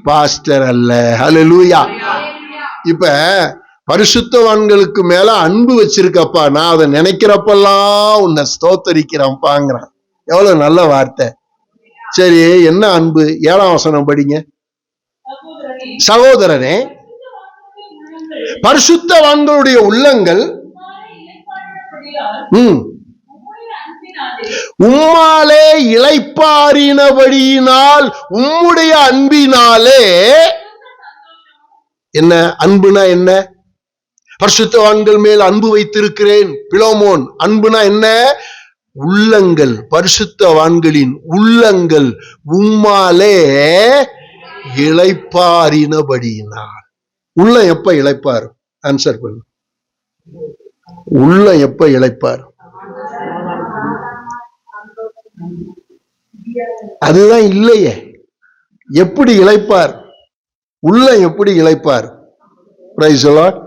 பாஸ்டர் அல்ல. ஹல்லேலூயா. இப்ப பரிசுத்தவான்களுக்கு மேல அன்பு வச்சிருக்கப்பா, நான் அதை நினைக்கிறப்பெல்லாம் உன்னை ஸ்தோத்தரிக்கிறேன்பாங்கிறான். எவ்வளவு நல்ல வார்த்தை. சரி, என்ன அன்பு? 7ஆம் வசனம் படிங்க. சகோதரனே, பரிசுத்தவான்களுடைய உள்ளங்கள் உம்மாலே இளைப்பாறினபடியினால், உம்முடைய அன்பினாலே. என்ன அன்புனா என்ன? பரிசுத்தவான்கள் மேல் அன்பு வைத்திருக்கிறேன். பிலோமோன், அன்புனா என்ன? உள்ளங்கள், பரிசுத்தவான்களின் உள்ளங்கள் உம்மாலே இளைப்பாறினபடியினால். உள்ள எப்ப இளைப்பார்? ஆன்சர் பண்ணு. உள்ள எப்ப இளைப்பார்? அதுதான் இல்லையே. எப்படி இளைப்பார்? உள்ள எப்படி இளைப்பார்? Price the Lord.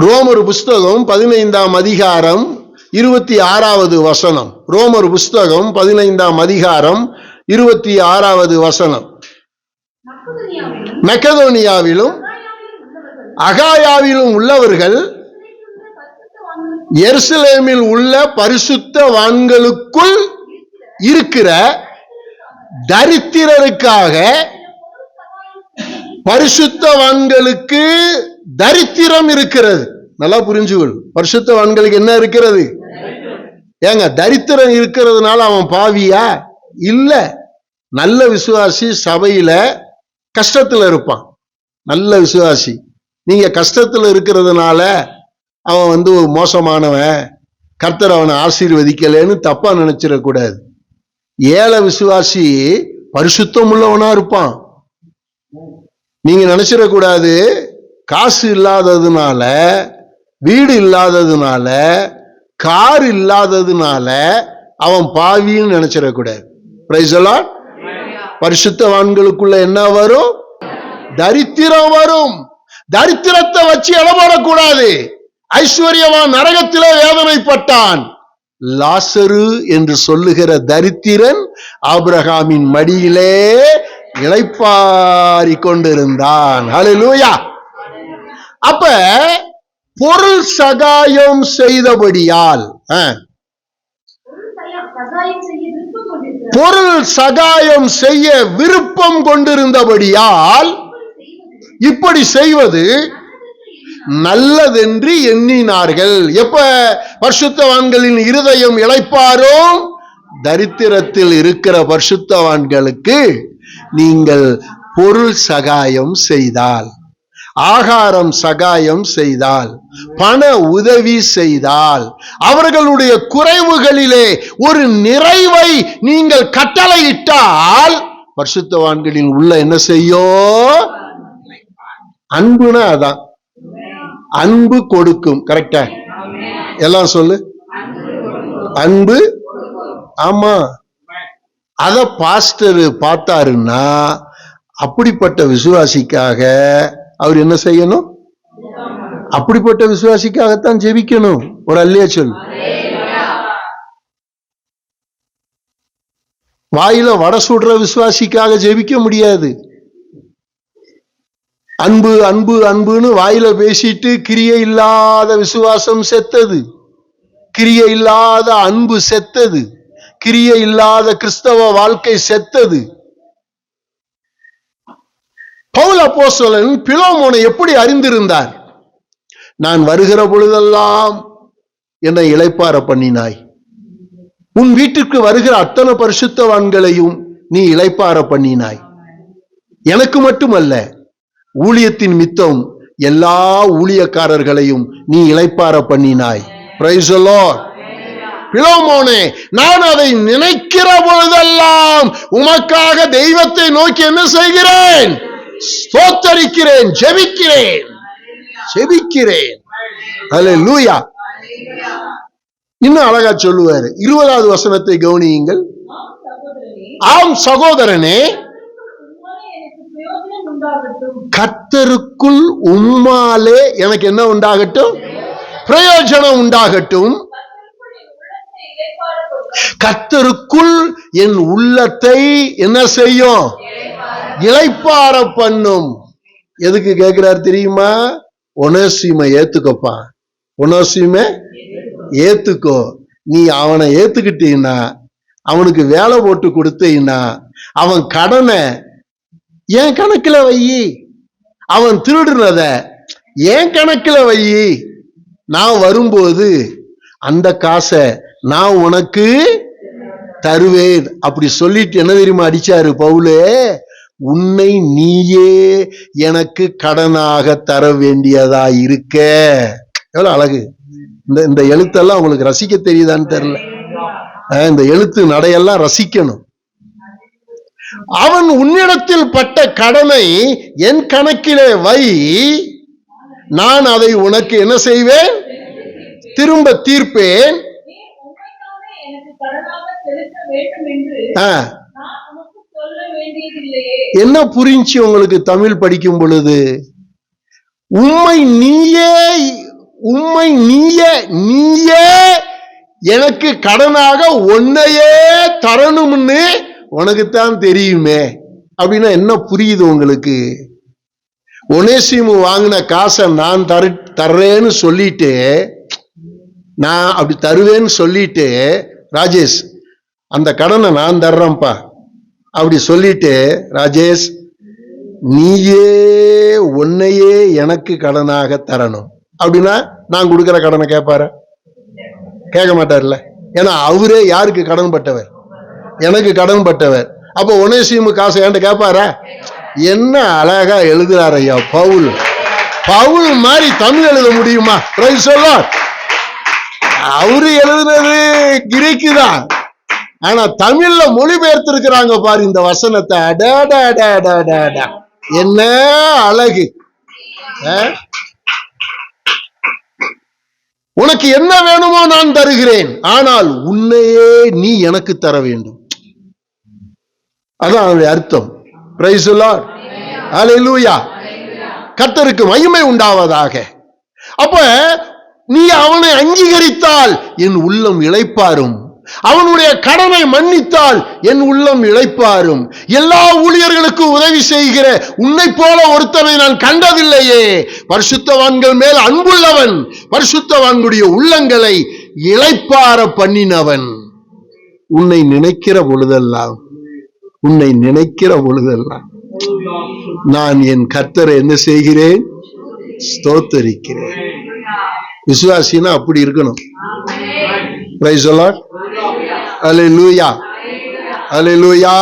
ரோமர் புஸ்தகம் 15ஆம் அதிகாரம் 26வது வசனம். ரோமர் புஸ்தகம் 15ஆம் அதிகாரம் 26வது வசனம். மக்கெதோனியாவிலும் அகாயாவிலும் உள்ளவர்கள் எருசலேமில் உள்ள பரிசுத்தவான்களுக்குள் இருக்கிற தரித்திரருக்காக, பரிசுத்தவான்களுக்கு தரித்திரம் இருக்கிறது. நல்லா புரிஞ்சுக்கொள். பரிசுத்தவான்களுக்கு என்ன இருக்கிறது? ஏங்க, தரித்திரம் இருக்கிறதுனால அவன் பாவியா? இல்ல. நல்ல விசுவாசி சபையில கஷ்டத்துல இருப்பான். நல்ல விசுவாசி. நீங்க கஷ்டத்துல இருக்கிறதுனால அவன் மோசமானவன், கர்த்தர் அவனை ஆசீர்வதிக்கலன்னு தப்பா நினைச்சிடக்கூடாது. ஏழை விசுவாசி பரிசுத்தம் உள்ளவனா இருப்பான். நீங்க நினைச்சிடக்கூடாது காசு இல்லாததுனால, வீடு இல்லாததுனால, கார் இல்லாததுனால அவன் பாவின்னு நினைச்சிடக்கூடாது. Price the Lord. பரிசுத்தவான்களுக்குள்ள என்ன வரும்? தரித்திரம் வரும். தரித்திரத்தை வச்சு எடப்படக்கூடாது. ஐஸ்வர்யவான் நரகத்திலே வேதனைப்பட்டான். லாசரு என்று சொல்லுகிற தரித்திரன் ஆபிரகாமின் மடியிலே இளைப்பாரி கொண்டிருந்தான். ஹல்லேலூயா. அப்ப பொருள் சகாயம் செய்தபடியால், பொருள் சகாயம் செய்ய விருப்பம் கொண்டிருந்தபடியால் இப்படி செய்வது நல்லதென்று எண்ணினார்கள். எப்ப பரிசுத்தவான்களின் இருதயம் இளைப்பாரும்? தரித்திரத்தில் இருக்கிற பரிசுத்தவான்களுக்கு நீங்கள் பொருள் சகாயம் செய்தால், ஆகாரம் சகாயம் செய்தால், பண உதவி செய்தால், அவர்களுடைய குறைவுகளிலே ஒரு நிறைவை நீங்கள் கட்டளையிட்டால், பரிசுத்தவான்களின் உள்ள என்ன செய்யும்? அன்புனா அதான். அன்பு கொடுக்கும். கரெக்டா? எல்லாம் சொல்லு. அன்பு. ஆமா. அத பாஸ்டர் பார்த்தாருன்னா அப்படிப்பட்ட விசுவாசிக்காக அவர் என்ன செய்யணும்? அப்படிப்பட்ட விசுவாசிக்காகத்தான் ஜெபிக்கணும். ஒரு அல்லேலூயா சொல். வாயில வடை சுடுற விசுவாசிக்காக ஜெபிக்க முடியாது. அன்பு அன்பு அன்புன்னு வாயில பேசிட்டு கிரியை இல்லாத விசுவாசம் செத்தது. கிரியை இல்லாத அன்பு செத்தது. கிரியை இல்லாத கிறிஸ்தவ வாழ்க்கை செத்தது. பவுல் அப்போஸ்தலன் பிலோமோனை எப்படி அறிந்திருந்தார்? நான் வருகிற பொழுதெல்லாம் என்னை இளைப்பாற பண்ணினாய். உன் வீட்டுக்கு வருகிற அத்தனை பரிசுத்தவான்களையும் நீ இளைப்பாற பண்ணினாய். எனக்கு மட்டுமல்ல, ஊழியத்தின் மித்தம் எல்லா ஊழியக்காரர்களையும் நீ இளைப்பாற பண்ணினாய். Price the Lord. பிலோமோனே, நான் அதை நினைக்கிற பொழுதெல்லாம் உமக்காக தெய்வத்தை நோக்கி என்ன செய்கிறேன்? ஸ்தோத்தரிக்கிறேன், ஜெபிக்கிறேன், ஜெபிக்கிறேன். ஹல்லேலூயா. இன்னும் அழகா சொல்லுவாரு. 20வது வசனத்தை கவனியுங்கள். ஆம் சகோதரனே, கர்த்தருக்குள் உம்மாலே எனக்கு என்ன உண்டாகட்டும்? பிரயோஜனம் உண்டாகட்டும். கர்த்தருக்குள் என் உள்ளத்தை என்ன செய்யும்? இளைப்பாற பண்ணும். எதுக்கு கேட்கிறார் தெரியுமா? ஒனேசிமை ஏத்துக்கப்பா. ஒனேசிமை ஏத்துக்கோ. நீ அவனை ஏத்துக்கிட்டீன்னா, அவனுக்கு வேலை போட்டு கொடுத்தீன்னா, அவன் கடனை என் கணக்குல வை. அவன் திருடுனத என் கணக்குல வை. நான் வரும்போது அந்த காசை நான் உனக்கு தருவேன். அப்படி சொல்லிட்டு என்ன தெரியுமா அடிச்சாரு பவுலே? உன்னை நீயே எனக்கு கடனாக தர வேண்டியதா இருக்க. எவ்வளவு அழகு! இந்த எழுத்தெல்லாம் உங்களுக்கு ரசிக்க தெரியுதான்னு தெரியல. இந்த எழுத்து நடையெல்லாம் ரசிக்கணும். அவன் உன்னிடத்தில் பட்ட கடனை என் கணக்கிலே வை, நான் அதை உனக்கு என்ன செய்வேன்? திரும்ப தீர்ப்பேன். என்ன புரிஞ்சு உங்களுக்கு தமிழ் படிக்கும் பொழுது? உம்மை நீயே எனக்கு கடனாக உன்னையே தரணும்னு உனக்குத்தான் தெரியுமே. அப்படின்னா என்ன புரியுது உங்களுக்கு? ஒனேசிமு வாங்கின காசை நான் தர்றேன்னு சொல்லிட்டு, நான் அப்படி தருவேன்னு சொல்லிட்டு, ராஜேஷ் அந்த கடனை நான் தர்றேன்ப்பா, அப்படி சொல்லிட்டு, ராஜேஷ் நீயே உன்னையே எனக்கு கடனாக தரணும் அப்படின்னா நான் கொடுக்கிற கடனை கேட்பாரு? கேட்க மாட்டார்ல. ஏன்னா அவரே யாருக்கு கடன் பட்டவர்? எனக்கு கடன் பட்டவர். அப்ப ஒனேசிமு காசை என்கிட்ட கேட்பாரா? என்ன அழகா எழுதுறாரு ஐயா பவுல். பவுல் மாதிரி தமிழ் எழுத முடியுமா? அவரு எழுதுனது கிரீக்கு தான், ஆனா தமிழ்ல மொழிபெயர்த்திருக்கிறாங்க பாரு இந்த வசனத்தை. என்ன அழகு! உனக்கு என்ன வேணுமோ நான் தருகிறேன், ஆனால் உன்னையே நீ எனக்கு தர வேண்டும். அதான் அவருடைய அர்த்தம். Praise the Lord. ஹல்லேலூயா. கர்த்தருக்கு மகிமை உண்டாவதாக. அப்ப நீ அவனை அங்கீகரித்தால் என் உள்ளம் இளைப்பாரும், அவனுடைய கடனை மன்னித்தால் என் உள்ளம் இளைப்பாரும். எல்லா ஊழியர்களுக்கும் உதவி செய்கிற உன்னை போல ஒருத்தனை நான் கண்டதில்லையே. பரிசுத்தவான்கள் மேல் அன்புள்ளவன், பரிசுத்தவான்களுடைய உள்ளங்களை இளைப்பார பண்ணினவன். உன்னை நினைக்கிற பொழுதெல்லாம் நான் என் கர்த்தரை என்ன செய்கிறேன்? ஸ்தோத்தரிக்கிறேன். விசுவாசினா அப்படி இருக்கணும். Praise the Lord. Hallelujah. Hallelujah.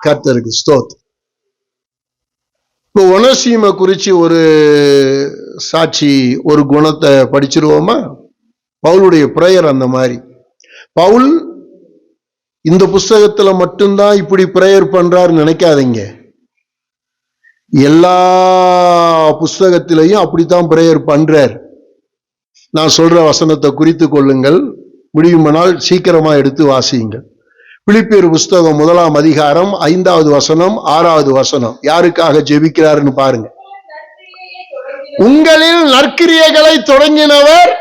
கர்த்தருக்கு ஸ்தோத்திரம். இப்போ ஒனேசிமை குறிச்சு ஒரு சாட்சி, ஒரு குணத்தை படிச்சிருவோமா? பவுலுடைய பிரேயர் அந்த மாதிரி. பவுல் இந்த புஸ்தகத்துல மட்டும்தான் இப்படி பிரேயர் பண்றாரு நினைக்காதீங்க. எல்லா புஸ்தகத்திலையும் அப்படித்தான் பிரேயர் பண்றார். நான் சொல்ற வசனத்தை குறித்து கொள்ளுங்கள், முடியுமானால் சீக்கிரமா எடுத்து வாசியுங்கள். பிலிப்பியர் புஸ்தகம் 1ஆம் அதிகாரம் 5வது வசனம் 6வது வசனம். யாருக்காக ஜெபிக்கிறாருன்னு பாருங்க. உங்களில் நற்கிரியைகளை தொடங்கினவர்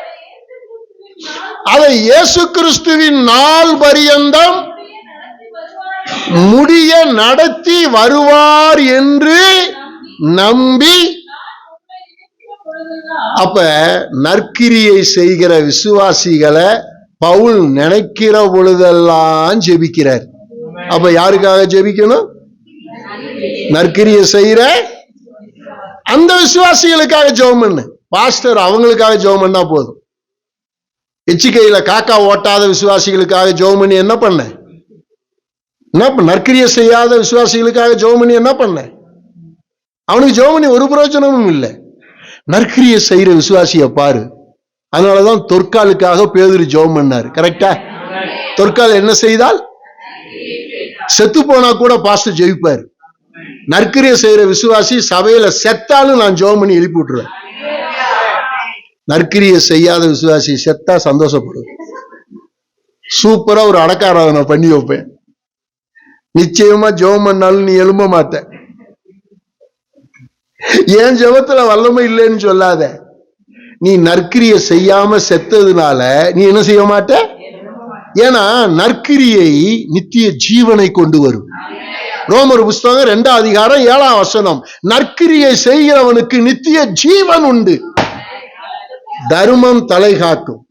அதை இயேசு கிறிஸ்துவின் நாள் பரியந்தம் முடிய நடத்தி வருவார் என்று நம்பி. அப்ப நற்கிரியை செய்கிற விசுவாசிகளை பவுல் நினைக்கிற பொழுதெல்லாம் ஜெபிக்கிறார். அப்ப யாருக்காக ஜெபிக்கணும்? நற்கிரியை செய்யற அந்த விசுவாசிகளுக்காக ஜெபம் பண்ணு. பாஸ்டர் அவங்களுக்காக ஜெபம் பண்ணா போதும். எச்சிக்கையில காக்கா ஓட்டாத விசுவாசிகளுக்காக ஜெபம் பண்ணி என்ன பண்ண? நற்கிரியை செய்யாத விசுவாசிகளுக்காக ஜெபம் பண்ணி என்ன பண்ண? அவனுக்கு ஜெபம் பண்ணி ஒரு பிரயோஜனமும் இல்லை. நற்கிரியை செய்யற விசுவாசிய பாரு. அதனாலதான் தொற்காலுக்காக பேதுரு ஜெபம் பண்ணாரு. கரெக்டா? தொற்கால் என்ன செய்தால் செத்து போனா கூட பாஸ்டர் ஜெபிப்பாரு. நற்கிரியை செய்யற விசுவாசி சபையில செத்தாலும் நான் ஜெபம் பண்ணி எழுப்பி விட்டுருவேன். நற்கிரியை செய்யாத விசுவாசி செத்தா சந்தோஷப்படுவேன். சூப்பரா ஒரு அடக்காராதனை பண்ணி வைப்பேன். நிச்சயமா ஜெபம் பண்ணாலும் நீ எழும்ப மாட்ட. ஏன் ஜெபத்துல வல்லமை இல்லைன்னு சொல்லாத. நீ நற்கிரியை செய்யாம செத்ததுனால நீ என்ன செய்ய மாட்ட? ஏன்னா நற்கிரியை நித்திய ஜீவனை கொண்டு வரும். ரோமர் புஸ்தகம் 2ஆம் அதிகாரம் 7ஆம் வசனம். நற்கிரியை செய்கிறவனுக்கு நித்திய ஜீவன் உண்டு, தர்மம் தலை காக்கும்.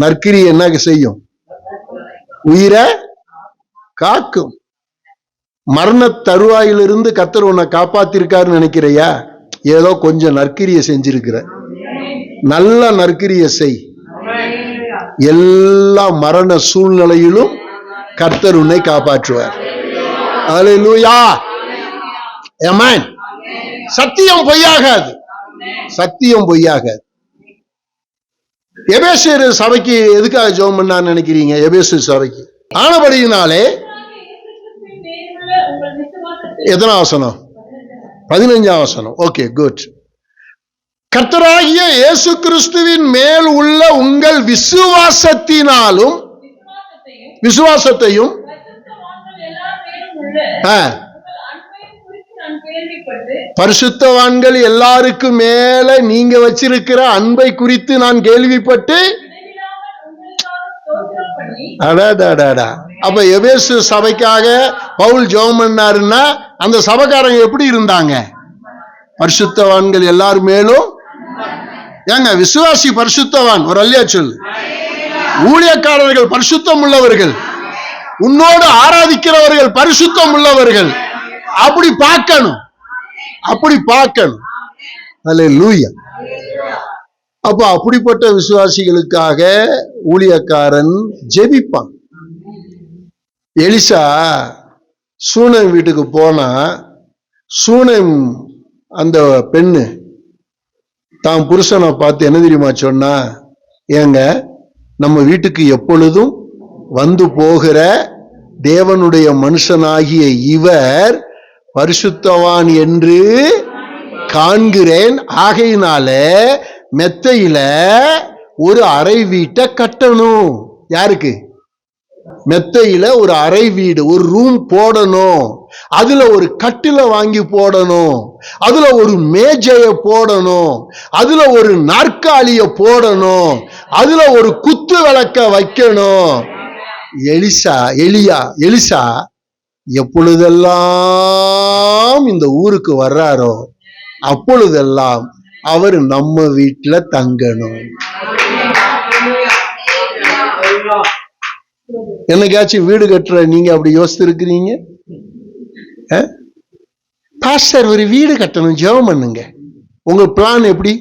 நற்கிரி என்ன செய்யும்? உயிரை காக்கும். மரண தருவாயிலிருந்து கர்த்தர் உன்னை காப்பாத்திருக்காருன்னு நினைக்கிறையா? ஏதோ கொஞ்சம் நற்கிரியை செஞ்சிருக்கிற. நல்ல நற்கிரியை செய். எல்லா மரண சூழ்நிலையிலும் கர்த்தர் உன்னை காப்பாற்றுவார். அல்லேலூயா. ஆமென். சத்தியம் பொய்யாகாது. சத்தியம் பொய்யாகாது. எபேசியர் சபைக்கு எதுக்காக ஜெபம் பண்ணான்னு நினைக்கிறீங்க? எபேசியர் சபைக்கு ஆனபடியினாலே எத்தனாம் வசனம்? 15ஆம் வசனம். Okay, good. கர்த்தராகிய இயேசு கிறிஸ்துவின் மேல் உள்ள உங்கள் விசுவாசத்தையும் பரிசுத்தவான்கள் எல்லாருக்கும் மேல நீங்க வச்சிருக்கிற அன்பை குறித்து நான் கேள்விப்பட்டு. அப்ப எபேசு சபைக்காக பவுல் ஜெபம் பண்ணாருன்னா அந்த சபைக்காரங்க எப்படி இருந்தாங்க? பரிசுத்தவான்கள் எல்லாரும் மேலும். ஏங்க விசுவாசி பரிசுத்தவான், ஒரு அல்லையா சொல்லு. ஊழியக்காரர்கள் பரிசுத்தம் உள்ளவர்கள். உன்னோடு ஆராதிக்கிறவர்கள் பரிசுத்தம் உள்ளவர்கள். அப்படி பார்க்கணும், அப்படி பார்க்கணும். அல்லேலூயா. அப்ப அப்படிப்பட்ட விசுவாசிகளுக்காக ஊழியக்காரன் ஜெபிப்பான். எலிசா சூனேம் வீட்டுக்கு போனா, சூனேம் அந்த பெண்ணு தான் புருஷனை பார்த்து என்ன தெரியுமா சொன்னா, ஏங்க நம்ம வீட்டுக்கு எப்பொழுதும் வந்து போகிற தேவனுடைய மனுஷனாகிய இவர் பரிசுத்தவான் என்று காண்கிறேன், ஆகையினால மெத்தையில ஒரு அறை வீட்டை கட்டணும். யாருக்கு? மெத்தையில ஒரு அறை வீடு, ஒரு ரூம் போடணும். அதுல ஒரு கட்டில வாங்கி போடணும், அதுல ஒரு மேஜைய போடணும், அதுல ஒரு நாற்காலிய போடணும், அதுல ஒரு குத்து விளக்க வைக்கணும். எலிசா எப்பொழுதெல்லாம் இந்த ஊருக்கு வர்றாரோ அப்பொழுதெல்லாம் அவர் நம்ம வீட்டுல தங்கணும். என்னைக்காச்சும் வீடு கட்டுற நீங்க அப்படி யோசிச்சிருக்கிறீங்க? பாஸ்டர் ஒரு வீடு கட்டணும், ஜெபம் பண்ணுங்க. உங்க பிளான் எப்படி?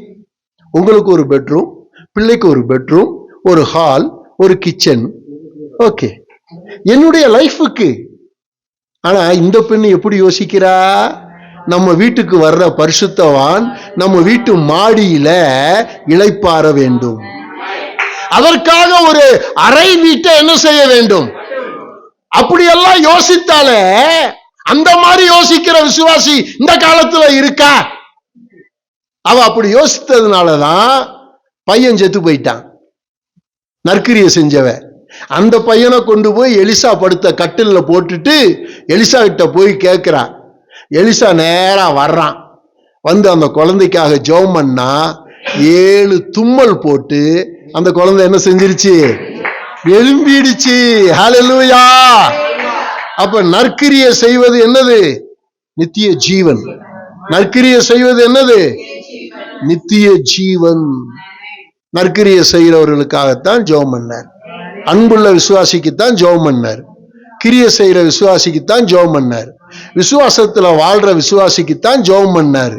உங்களுக்கு ஒரு பெட்ரூம், பிள்ளைக்கு ஒரு பெட்ரூம், ஒரு ஹால், ஒரு கிச்சன். ஓகே, என்னுடைய லைஃபுக்கு. ஆனா இந்த பெண்ணு எப்படி யோசிக்கிறா? நம்ம வீட்டுக்கு வர்ற பரிசுத்தவான் நம்ம வீட்டு மாடியில இளைப்பாற வேண்டும், அதற்காக ஒரு அறை வீட்டை என்ன செய்ய வேண்டும். அப்படியெல்லாம் யோசித்தாலே, அந்த மாதிரி யோசிக்கிற விசுவாசி இந்த காலத்துல இருக்கா? அவ அப்படி யோசித்ததுனாலதான் பையன் செத்து போயிட்டான், நற்கிரியை செஞ்சவ. அந்த பையனை கொண்டு போய் எலிசா படுத்த கட்டில போட்டுட்டு எலிசா கிட்ட போய் கேட்கிறான். எலிசா நேரா வர்றான், வந்து அந்த குழந்தைக்காக ஜெபம் பண்ணா 7 தும்மல் போட்டு அந்த குழந்தை என்ன செஞ்சிருச்சு? எழும்பிடுச்சு. ஹல்லேலூயா. அப்ப நற்கிரியை செய்வது என்னது? நித்திய ஜீவன். நற்கிரியை செய்வது என்னது? நித்திய ஜீவன். நற்கிரியை செய்கிறவர்களுக்காகத்தான் ஜெபம் பண்ணார். அன்புள்ள விசுவாசிக்குத்தான் ஜெபம் பண்ணார். கிரியை செய்யற விசுவாசிக்குத்தான் ஜெபம் பண்ணார். விசுவாசத்துல வாழ்ற விசுவாசிக்குத்தான் ஜெபம் பண்ணாரு.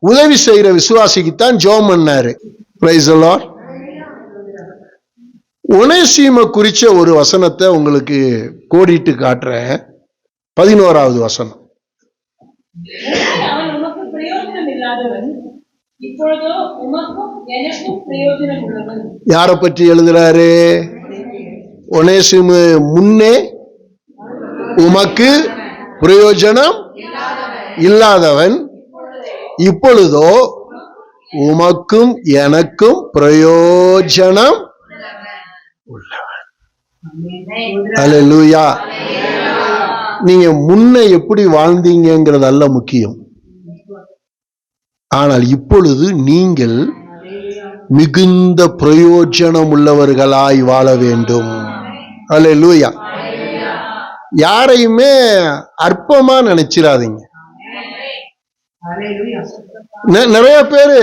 உதவி செய்யற விசுவாசிக்குத்தான் ஜெபம் பண்ணாரு. Price the Lord. ஒனேசிம குறிச்ச ஒரு வசனத்தை உங்களுக்கு கோடிட்டு காட்டுறேன். 11வது வசனம். யார பற்றி எழுதுறாரு? ஒனேசிமு முன்னே உமக்கு பிரயோஜனம் இல்லாதவன், இப்பொழுதோ உமக்கும் எனக்கும் பிரயோஜனம் உள்ளவன். அல்லேலூயா. நீங்க முன்ன எப்படி வாழ்ந்தீங்கிறது அல்ல முக்கியம், ஆனால் இப்பொழுது நீங்கள் மிகுந்த பிரயோஜனம் உள்ளவர்களாய் வாழ வேண்டும். அல்லேலூயா. யாரையுமே அற்பமா நினைச்சிடாதீங்க. நிறைய பேரு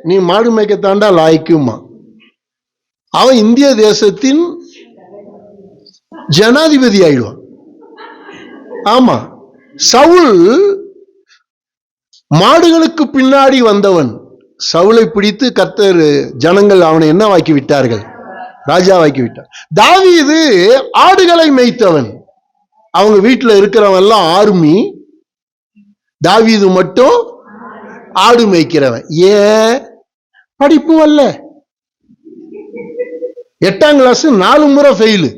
நீ மாடு மேய்க்கத்தாண்டா லாய்க்குமா, அவன் இந்திய தேசத்தின் ஜனாதிபதி ஆயிடுவான். ஆமா, சவுல் மாடுகளுக்கு பின்னாடி வந்தவன். சவுலை பிடித்து கர்த்தர் ஜனங்கள் அவனை என்ன வாக்கி விட்டார்கள்? ராஜாவாக்கி விட்டார். தாவீது ஆடுகளை மேய்த்தவன். அவங்க வீட்டுல இருக்கிறவன் எல்லாம் ஆர்மி, தாவீது மட்டும் ஆடு மேய்க்கிறவன். ஏன்? படிப்பு அல்ல. 8ஆம் கிளாஸ் 4 முறை ஃபெயிலு.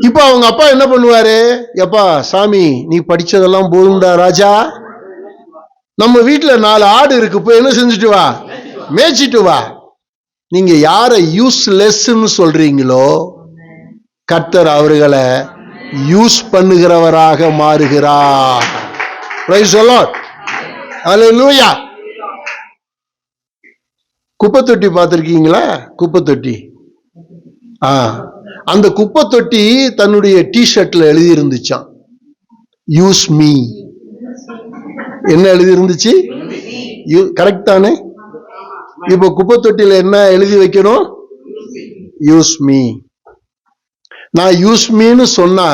இப்ப அவங்க அப்பா என்ன பண்ணுவாரு? எப்பா சாமி, நீ படிச்சதெல்லாம் போதும்டா ராஜா, நம்ம வீட்டுல 4 ஆடு இருக்கு, போய் என்ன செஞ்சுட்டு வா, மேய்ச்சிட்டு வா. நீங்க யார யூஸ்லெஸ்ன்னு சொல்றீங்களோ கர்த்தர் அவர்களை யூஸ் பண்ணுகிறவராக மாறுகிறார். Praise the Lord. ஹல்லேலூயா. குப்பை தொட்டி பார்த்திருக்கீங்களா? குப்பை தொட்டி. அந்த குப்பை தொட்டி தன்னுடைய டி-ஷர்ட்ல எழுதி இருந்துச்சான், யூஸ் மீ. என்ன எழுதி இருந்துச்சு? கரெக்ட் தானே? இப்ப குப்பை தொட்டியில என்ன எழுதி வைக்கணும்? Use me. நான் யூஸ் மீன்னு சொன்னா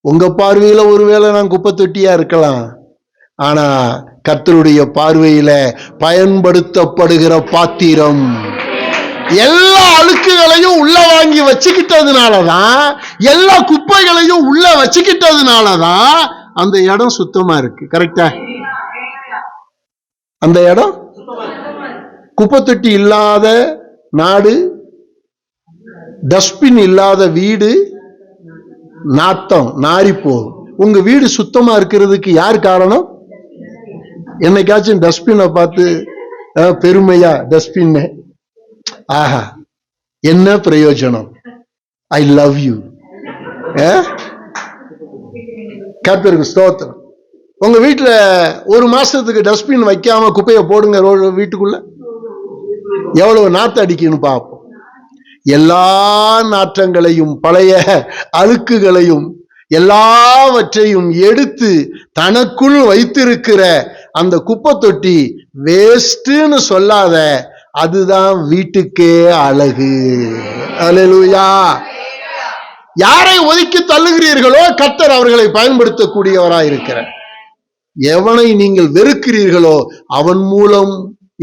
உங்க பார்வையில ஒருவேளை நான் குப்பை தொட்டியா இருக்கலாம். ஆனா கர்த்தருடைய பார்வையில பயன்படுத்தப்படுகிற பாத்திரம். எல்லா அழுக்குகளையும் உள்ள வாங்கி வச்சுக்கிட்டதுனாலதான், எல்லா குப்பைகளையும் உள்ள வச்சுக்கிட்டதுனாலதான் அந்த இடம் சுத்தமா இருக்கு. கரெக்டா? அந்த இடம் குப்பை தொட்டி இல்லாத நாடு, டஸ்ட்பின் இல்லாத வீடு, நாத்தம் நாரி போகும். உங்க வீடு சுத்தமா இருக்கிறதுக்கு யார் காரணம்? என்னைக்காச்சும் டஸ்ட்பினை பார்த்து பெருமையா டஸ்ட்பின், ஆஹா என்ன பிரயோஜனம், ஐ லவ் யூ. கர்த்தருக்கு ஸ்தோத்திரம். உங்க வீட்டுல ஒரு மாசத்துக்கு டஸ்ட்பின் வைக்காம குப்பையை போடுங்க வீட்டுக்குள்ள, எவ்வளவு நாத்தம் அடிக்கணும் பார்ப்போம். எல்லா நாற்றங்களையும் பழைய அழுக்குகளையும் எல்லாவற்றையும் எடுத்து தனக்குள் வைத்திருக்கிற அந்த குப்பை தொட்டி வேஸ்ட்னு சொல்லாத, அதுதான் வீட்டுக்கே அழகு. அல்லேலூயா. யாரை ஒதுக்கி தள்ளுகிறீர்களோ கர்த்தர் அவர்களை பயன்படுத்தக்கூடியவராய் இருக்கிறார். எவனை நீங்கள் வெறுக்கிறீர்களோ அவன் மூலம்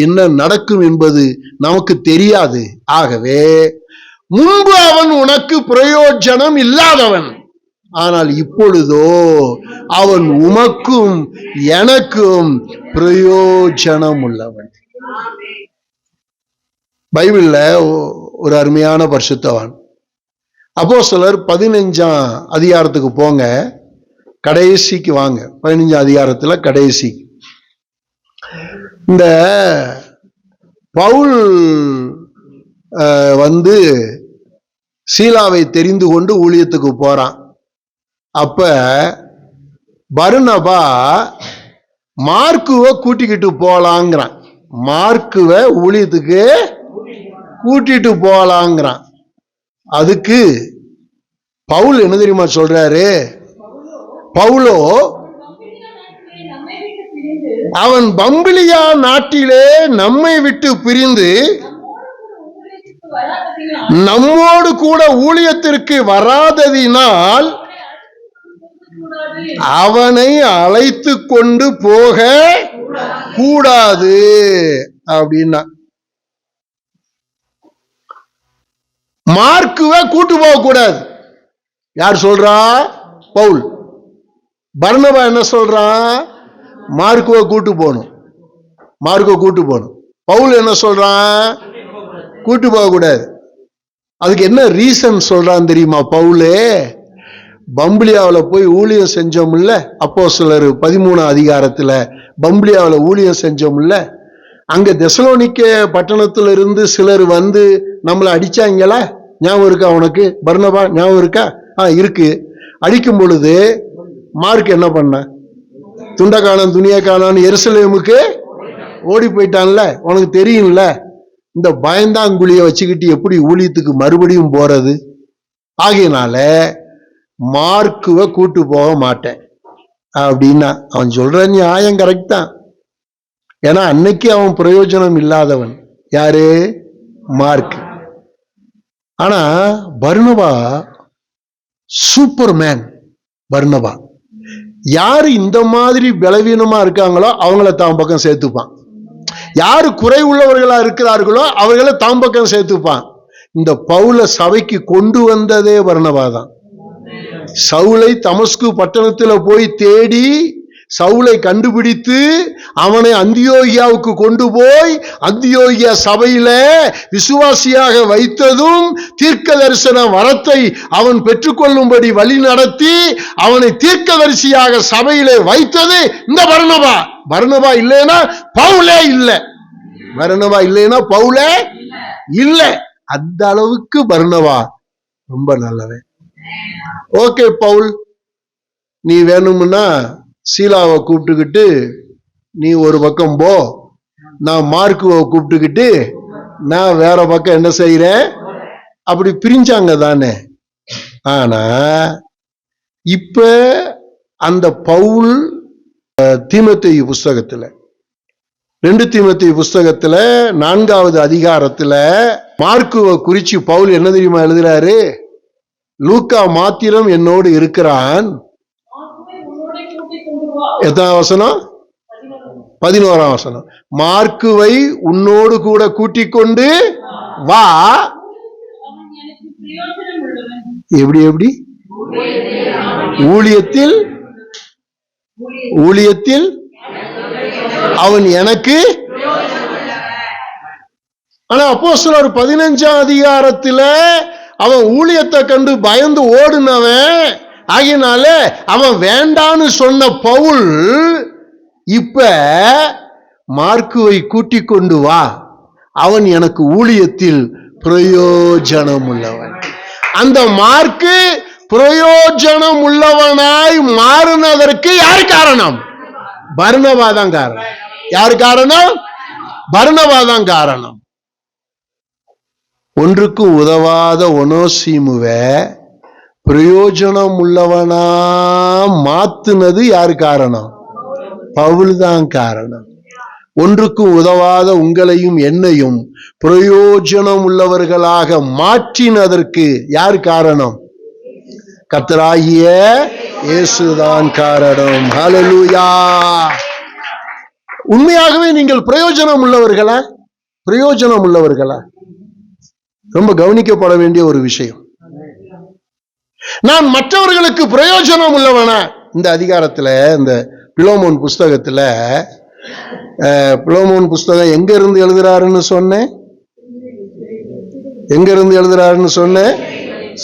என்ன நடக்கும் என்பது நமக்கு தெரியாது. ஆகவே முன்பு அவன் உனக்கு பிரயோஜனம் இல்லாதவன், ஆனால் இப்பொழுதோ அவன் உமக்கும் எனக்கும் பிரயோஜனம் உள்ளவன். பைபிள்ல ஒரு அருமையான பரிசுத்தவான் அப்போஸ்தலர் 15ஆம் அதிகாரத்துக்கு போங்க, கடைசிக்கு வாங்க. 15ஆம் அதிகாரத்துல கடைசி, இந்த பவுல் சீலாவை தெரிந்து கொண்டு ஊழியத்துக்கு போறான். அப்ப பர்னபா மார்க்குவை கூட்டிக்கிட்டு போலாங்கிறான். மார்க்குவை ஊழியத்துக்கு கூட்டிட்டு போலாங்கிறான். அதுக்கு பவுல் என்ன தெரியுமா சொல்றாரு? பவுலோ அவன் பம்பிலியா நாட்டிலே நம்மை விட்டு பிரிந்து நம்மோடு கூட ஊழியத்திற்கு வராததினால் அவனை அழைத்து கொண்டு போக கூடாது அப்படின்னா. மார்க்குவை கூட்டு போக கூடாது. யார் சொல்றா? பவுல். பர்னபா என்ன சொல்றான்? மார்க்குவை கூட்டு போகணும். மார்க்குவை கூட்டு போகணும். பவுல் என்ன சொல்றான்? கூட்டு போக கூடாது. அதுக்கு என்ன ரீசன் சொல்றான் தெரியுமா? பவுலே பம்பிலியாவில் போய் ஊழியம் செஞ்சோம்ல, அப்போஸ்தலர் 13ஆம் அதிகாரத்துல பம்பிலியாவில் ஊழியம் செஞ்சோம்ல, அங்க தெசலோனிக்க பட்டணத்துல இருந்து சிலர் வந்து நம்மளை அடிச்சாங்களா? ஞாபகம் இருக்கா உனக்கு? பர்னபா ஞாபகம் இருக்கா? இருக்கு. அடிக்கும் பொழுது மார்க் என்ன பண்ண? துண்டக்கானன் துணியக்கானு எருசலேமுக்கு ஓடி போயிட்டான்ல, உனக்கு தெரியும்ல. இந்த பயந்தாங்குழிய வச்சுக்கிட்டு எப்படி ஊழியத்துக்கு மறுபடியும் போறது? ஆகையினால மார்க்குவை கூட்டு போக மாட்டேன் அப்படின்னா. அவன் சொல்ற நியாயம் கரெக்ட் தான். ஏன்னா அன்னைக்கு அவன் பிரயோஜனம் இல்லாதவன். யாரு? மார்க். ஆனா பர்னபா சூப்பர்மேன். பர்னபா யாரு இந்த மாதிரி பலவீனமா இருக்காங்களோ அவங்கள தான் பக்கம் சேர்த்துப்பான். யாரு குறை உள்ளவர்களா இருக்கிறார்களோ அவர்களை தான் பக்கம் சேர்த்துப்பான். இந்த பவுல சபைக்கு கொண்டு வந்ததே பர்னபா தான். சவுலை தமஸ்கு பட்டணத்துல போய் தேடி சவுலை கண்டுபிடித்து அவனை அந்தியோகியாவுக்கு கொண்டு போய் அந்தியோகியா சபையில விசுவாசியாக வைத்ததும் தீர்க்க தரிசன வரத்தை அவன் பெற்றுக்கொள்ளும்படி வழி நடத்தி அவனை தீர்க்கதரிசியாக சபையிலே வைத்தது இந்த பர்னபா. பர்னபா இல்லைன்னா பவுலே இல்லை. பர்னபா இல்லைன்னா பவுலே இல்லை. அந்த அளவுக்கு பர்னபா ரொம்ப நல்லவன். ஓகே பவுல், நீ வேணும்னா சீலாவை கூப்பிட்டுக்கிட்டு நீ ஒரு பக்கம் போ, நான் மார்க்குவை கூப்பிட்டுக்கிட்டு நான் வேற பக்கம் என்ன செய்யறேன். அப்படி பிரிஞ்சாங்க தானே. ஆனா இப்ப அந்த பவுல் தீமோத்தேயு புஸ்தகத்துல 2 தீமோத்தேயு புஸ்தகத்துல 4ஆவது அதிகாரத்துல மார்க்குவை குறிச்சு பவுல் என்ன தெரியுமா எழுதுறாரு? லூக்கா மாத்திரம் என்னோடு இருக்கிறான். எத்தனை வசனம்? 11ஆம் வசனம். மார்க்குவை உன்னோடு கூட கூட்டிக் கொண்டு வா. எப்படி எப்படி? ஊழியத்தில் ஊழியத்தில் அவன் எனக்கு. ஆனா அப்போஸ்தலர் 15ஆம் அதிகாரத்துல அவன் ஊழியத்தை கண்டு பயந்து ஓடுனவன் ஆகினால அவன் வேண்டான்னு சொன்ன பவுல் இப்ப மார்க்குவை கூட்டிக் கொண்டு வா, அவன் எனக்கு ஊழியத்தில் பிரயோஜனம் உள்ளவன். அந்த மார்க்கு பிரயோஜனம் உள்ளவனாய் மாறினதற்கு யார் காரணம்? பர்னபா தான் காரணம். யார் காரணம்? பர்னபா தான் காரணம். ஒன்றுக்கும் உதவாத ஒனோசீமுவை பிரயோஜனம் உள்ளவனா மாத்துனது யாரு காரணம்? பவுல் தான் காரணம். ஒன்றுக்கும் உதவாத உங்களையும் என்னையும் பிரயோஜனம் உள்ளவர்களாக மாற்றினதற்கு யார் காரணம்? கர்த்தராகிய இயேசுதான் காரணம். ஹல்லேலூயா. உண்மையாகவே நீங்கள் பிரயோஜனம் உள்ளவர்களா? பிரயோஜனம் உள்ளவர்களா? ரொம்ப கவனிக்கப்பட வேண்டிய ஒரு விஷயம். நான் மற்றவர்களுக்கு பிரயோஜனம் உள்ளவனா? இந்த அதிகாரத்துல, இந்த பிலோமோன் புஸ்தகத்துல, பிலோமோன் புஸ்தகம் எங்க இருந்து எழுதுறாருன்னு சொன்னேன்? எங்க இருந்து எழுதுறாருன்னு சொன்னேன்?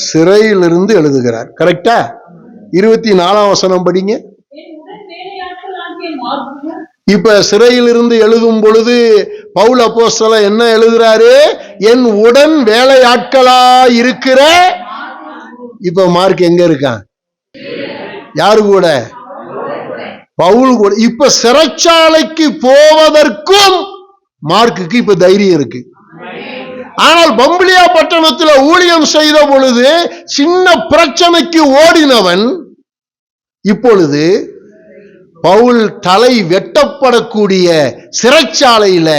சிறையிலிருந்து எழுதுகிறார். கரெக்டா? 24ஆம் வசனம் படிங்க. இப்ப சிறையிலிருந்து எழுதும் பொழுது பவுல் அப்போஸ்தலன் என்ன எழுதுறாரு? என் உடன் வேலையாட்களா இருக்கிற. இப்ப மார்க் எங்க இருக்கான்? யாரு கூட? பவுல் கூட. இப்ப சிறைச்சாலைக்கு போவதற்கும் மார்க்குக்கு இப்ப தைரியம் இருக்கு. ஆனால் பம்பிலியா பட்டணத்துல ஊழியம் செய்த பொழுது சின்ன பிரச்சனைக்கு ஓடினவன் இப்பொழுது பவுல் தலை வெட்டப்படக்கூடிய சிறைச்சாலையில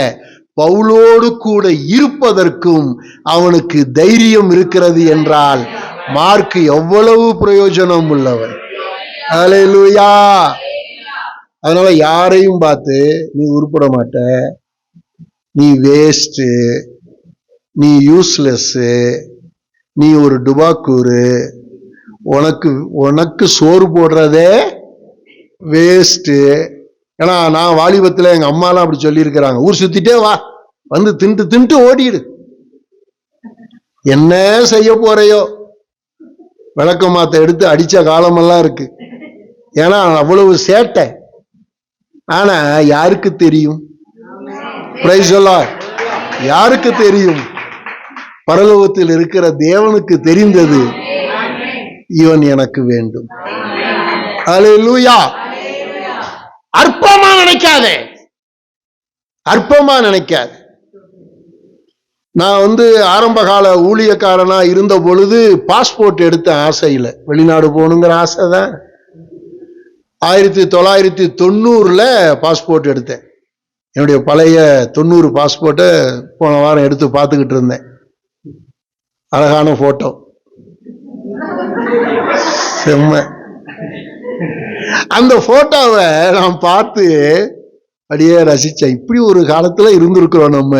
பவுலோடு கூட இருப்பதற்கும் அவனுக்கு தைரியம் இருக்கிறது என்றால் மார்க் எவ்வளவு பிரயோஜனம் உள்ளவன். ஹல்லேலூயா. அதனால யாரையும் பார்த்து நீ உருப்பட மாட்ட, நீ வேஸ்ட், நீ யூஸ்லெஸ், நீ ஒரு டுபாக்கூரு, உனக்கு சோறு போடுறதே வேஸ்ட். ஏன்னா நான் வாலிபத்துல எங்க அம்மாலாம் அப்படி சொல்லி இருக்கிறாங்க, ஊர் சுத்திட்டே வா, வந்து தின்ட்டு ஓடிடு, என்ன செய்ய போறையோ. விளக்கமாத்த எடுத்து அடிச்ச காலமெல்லாம் இருக்கு. ஏன்னா அவ்வளவு சேட்டை. ஆனா யாருக்கு தெரியும்? Price the Lord. யாருக்கு தெரியும்? பரலோகத்தில் இருக்கிற தேவனுக்கு தெரிந்தது, இவன் எனக்கு வேண்டும். ஹல்லேலூயா. அற்பமா நினைக்காதே, அற்பமா நினைக்காத. நான் ஆரம்ப கால ஊழியக்காரனா இருந்த பொழுது பாஸ்போர்ட் எடுத்த ஆசையில வெளிநாடு போகணுங்கிற ஆசை தான். 1990 பாஸ்போர்ட் எடுத்தேன். என்னுடைய பழைய 90 பாஸ்போர்ட்டை போன வாரம் எடுத்து பார்த்துக்கிட்டு இருந்தேன். அழகான போட்டோ, செம்ம. அந்த போட்டோவை நான் பார்த்து அப்படியே ரசிச்சேன். இப்படி ஒரு காலத்துல இருந்திருக்கிறோம் நம்ம.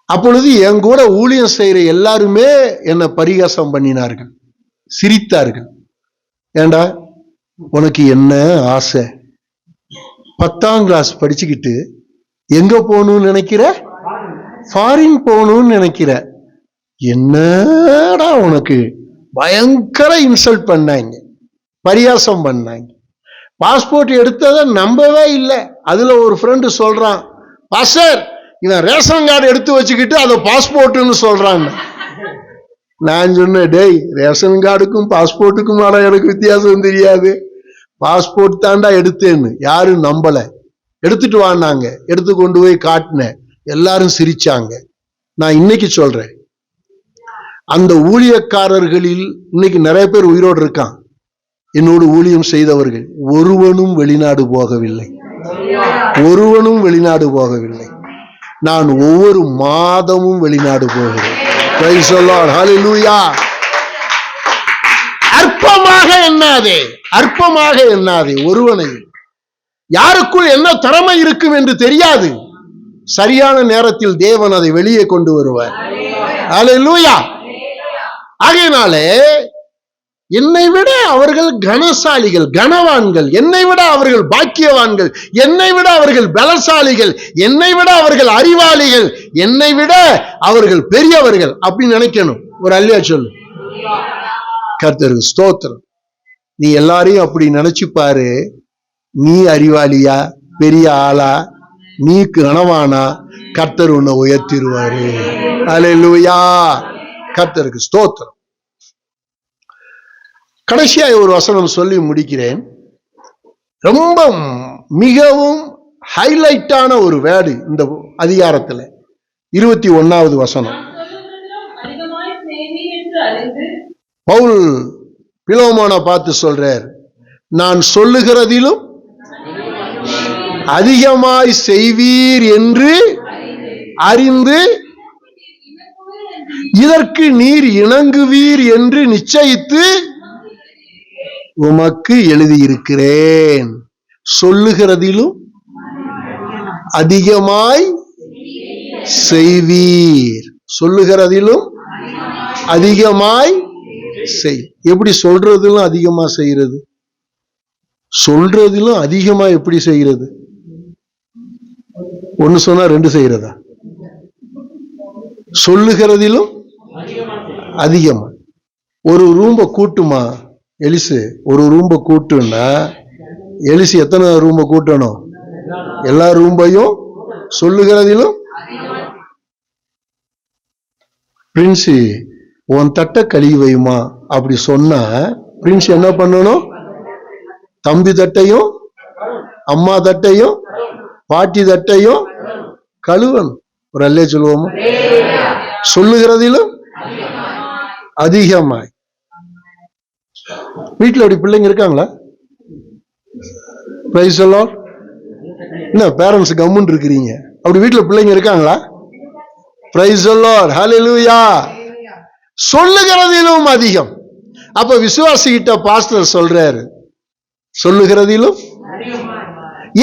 அப்பொழுது என் கூட ஊழியம் செய்யற எல்லாருமே என்னை பரிகாசம் பண்ணினார்கள், சிரித்தார்கள். ஏண்டா உனக்கு என்ன ஆசை? 10ஆம் கிளாஸ் படிச்சுக்கிட்டு எங்க போகணும்னு நினைக்கிற? ஃபாரின் போகணும்னு நினைக்கிற? என்னடா உனக்கு? பயங்கர இன்சல்ட் பண்ணாங்க, பரியாசம் பண்ணாங்க. பாஸ்போர்ட் எடுத்ததை நம்பவே இல்லை. அதுல ஒரு ஃப்ரெண்டு சொல்றான், பாஸ்டர் இவன் ரேஷன் கார்டு எடுத்து வச்சுக்கிட்டு அதை பாஸ்போர்ட்னு சொல்றான். நான் சொன்னேன், டேய் ரேஷன் கார்டுக்கும் பாஸ்போர்ட்டுக்கும் எனக்கு வித்தியாசம் தெரியாது, பாஸ்போர்ட் தாண்டா எடுத்தேன்னு. யாரும் நம்பல. எடுத்துட்டு வாங்க, எடுத்து கொண்டு போய் காட்டினேன். எல்லாரும் சிரிச்சாங்க. நான் இன்னைக்கு சொல்றேன், அந்த ஊழியக்காரர்களில் இன்னைக்கு நிறைய பேர் உயிரோடு இருக்கான். என்னோடு ஊழியம் செய்தவர்கள் ஒருவனும் வெளிநாடு போகவில்லை, ஒருவனும் வெளிநாடு போகவில்லை. நான் ஒவ்வொரு மாதமும் வெளிநாடு போகிறேன். Praise the Lord. ஹல்லேலூயா. துச்சமாக எண்ணாதே, அற்பமாக எண்ணாதே ஒருவனை. யாருக்குள் என்ன திறமை இருக்கும் என்று தெரியாது. சரியான நேரத்தில் தேவன் அதை வெளியே கொண்டு வருவார். அல்லேலூயா. ஆகையினாலே என்னை விட அவர்கள் கனசாலிகள், கனவான்கள், என்னை விட அவர்கள் பாக்கியவான்கள், என்னை விட அவர்கள் பலசாலிகள், என்னை விட அவர்கள் அறிவாளிகள், என்னை விட அவர்கள் பெரியவர்கள் அப்படின்னு நினைக்கணும். ஒரு அல்லையா சொல்லு. கர்த்தருக்கு ஸ்தோத்திரம். நீ எல்லாரையும் அப்படி நினைச்சு பாரு. நீ அறிவாளியா, பெரிய ஆளா, நீ கனவானா, கர்த்தர் உன்னை உயர்த்திடுவாரு. அல்லேலூயா. கர்த்தருக்கு ஸ்தோத்திரம். கடைசியா ஒரு வசனம் சொல்லி முடிக்கிறேன். ரொம்ப மிகவும் ஹைலைட்டான ஒரு வேர்டு இந்த அதிகாரத்துல 21வது வசனம். பவுல் பிலோமோனை பார்த்து சொல்றார், நான் சொல்லுகிறதிலும் அதிகமாய் செய்வீர் என்று அறிந்து இதற்கு நீர் இணங்குவீர் என்று நிச்சயித்து உமக்கு எழுதியிருக்கிறேன். சொல்லுகிறதிலும் அதிகமாய் செய்வீர். சொல்லுகிறதிலும் அதிகமாய் செய். எப்படி சொல்றதிலும் அதிகமா செய்யறது? சொல்றதிலும் அதிகமா எப்படி செய்யறது? ஒன்னு சொன்னா ரெண்டு செய்யறதா? சொல்லுகிறதிலும் அதிகமா. ஒரு ரூம்ப கூட்டுமா எலிசு? ஒரு ரூம்ப கூட்டுன்னா எலிசு எத்தனை ரூம்ப கூட்டணும்? எல்லா ரூம்பையும் சொல்லுகிறதிலும். பிரின்ஸ் உன் தட்டை கழுவி வைமா அப்படி சொன்னா பிரின்ஸ் என்ன பண்ணணும்? தம்பி தட்டையும் அம்மா தட்டையும் பாட்டி தட்டையும் கழுவணும். ஒரு அல்லே சொல்லுவோமா? சொல்லுகிறதிலும் அதிகமாய். வீட்டுல அப்படி பிள்ளைங்க இருக்காங்களா? Price the Lord. என்ன பேரண்ட்ஸ் கம்முன்னு இருக்கிறீங்க? அப்படி வீட்டுல பிள்ளைங்க இருக்காங்களா? Price the Lord. ஹல்லேலூயா. சொல்லுகிறதிலும் அதிகம். அப்ப விசுவாசிகிட்ட பாஸ்டர் சொல்றாரு, சொல்லுகிறதிலும்.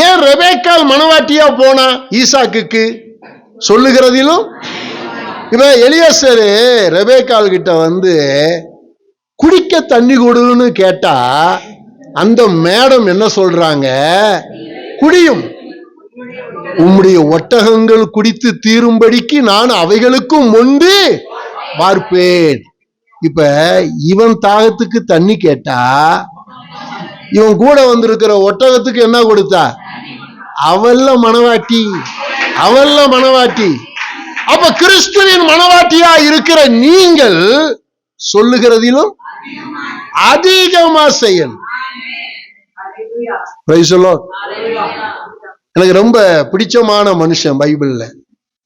ஏன் ரெபேக்காள் மனவாட்டியா போனா ஈசாக்குக்கு? சொல்லுகிறதிலும். இவன் எலியாசரு ரெபேக்காள் கிட்ட வந்து குடிக்க தண்ணி கொடுன்னு கேட்டா அந்த மேடம் என்ன சொல்றாங்க? குடியும், உம்முடைய ஒட்டகங்கள் குடித்து தீரும்படிக்கு நான் அவைகளுக்கும் மொண்டு பார்ப்பேன். இப்ப இவன் தாகத்துக்கு தண்ணி கேட்டா இவன் கூட வந்திருக்கிற ஒட்டகத்துக்கு என்ன கொடுத்தா? அவல்ல மனவாட்டி, அவல்ல மனவாட்டி. அப்ப கிறிஸ்துவின் மனவாட்டியா இருக்கிற நீங்கள் சொல்லுகிறதிலும் அதிகமா செய்யணும். எனக்கு ரொம்ப பிடிச்சமான மனுஷன் பைபிள்ல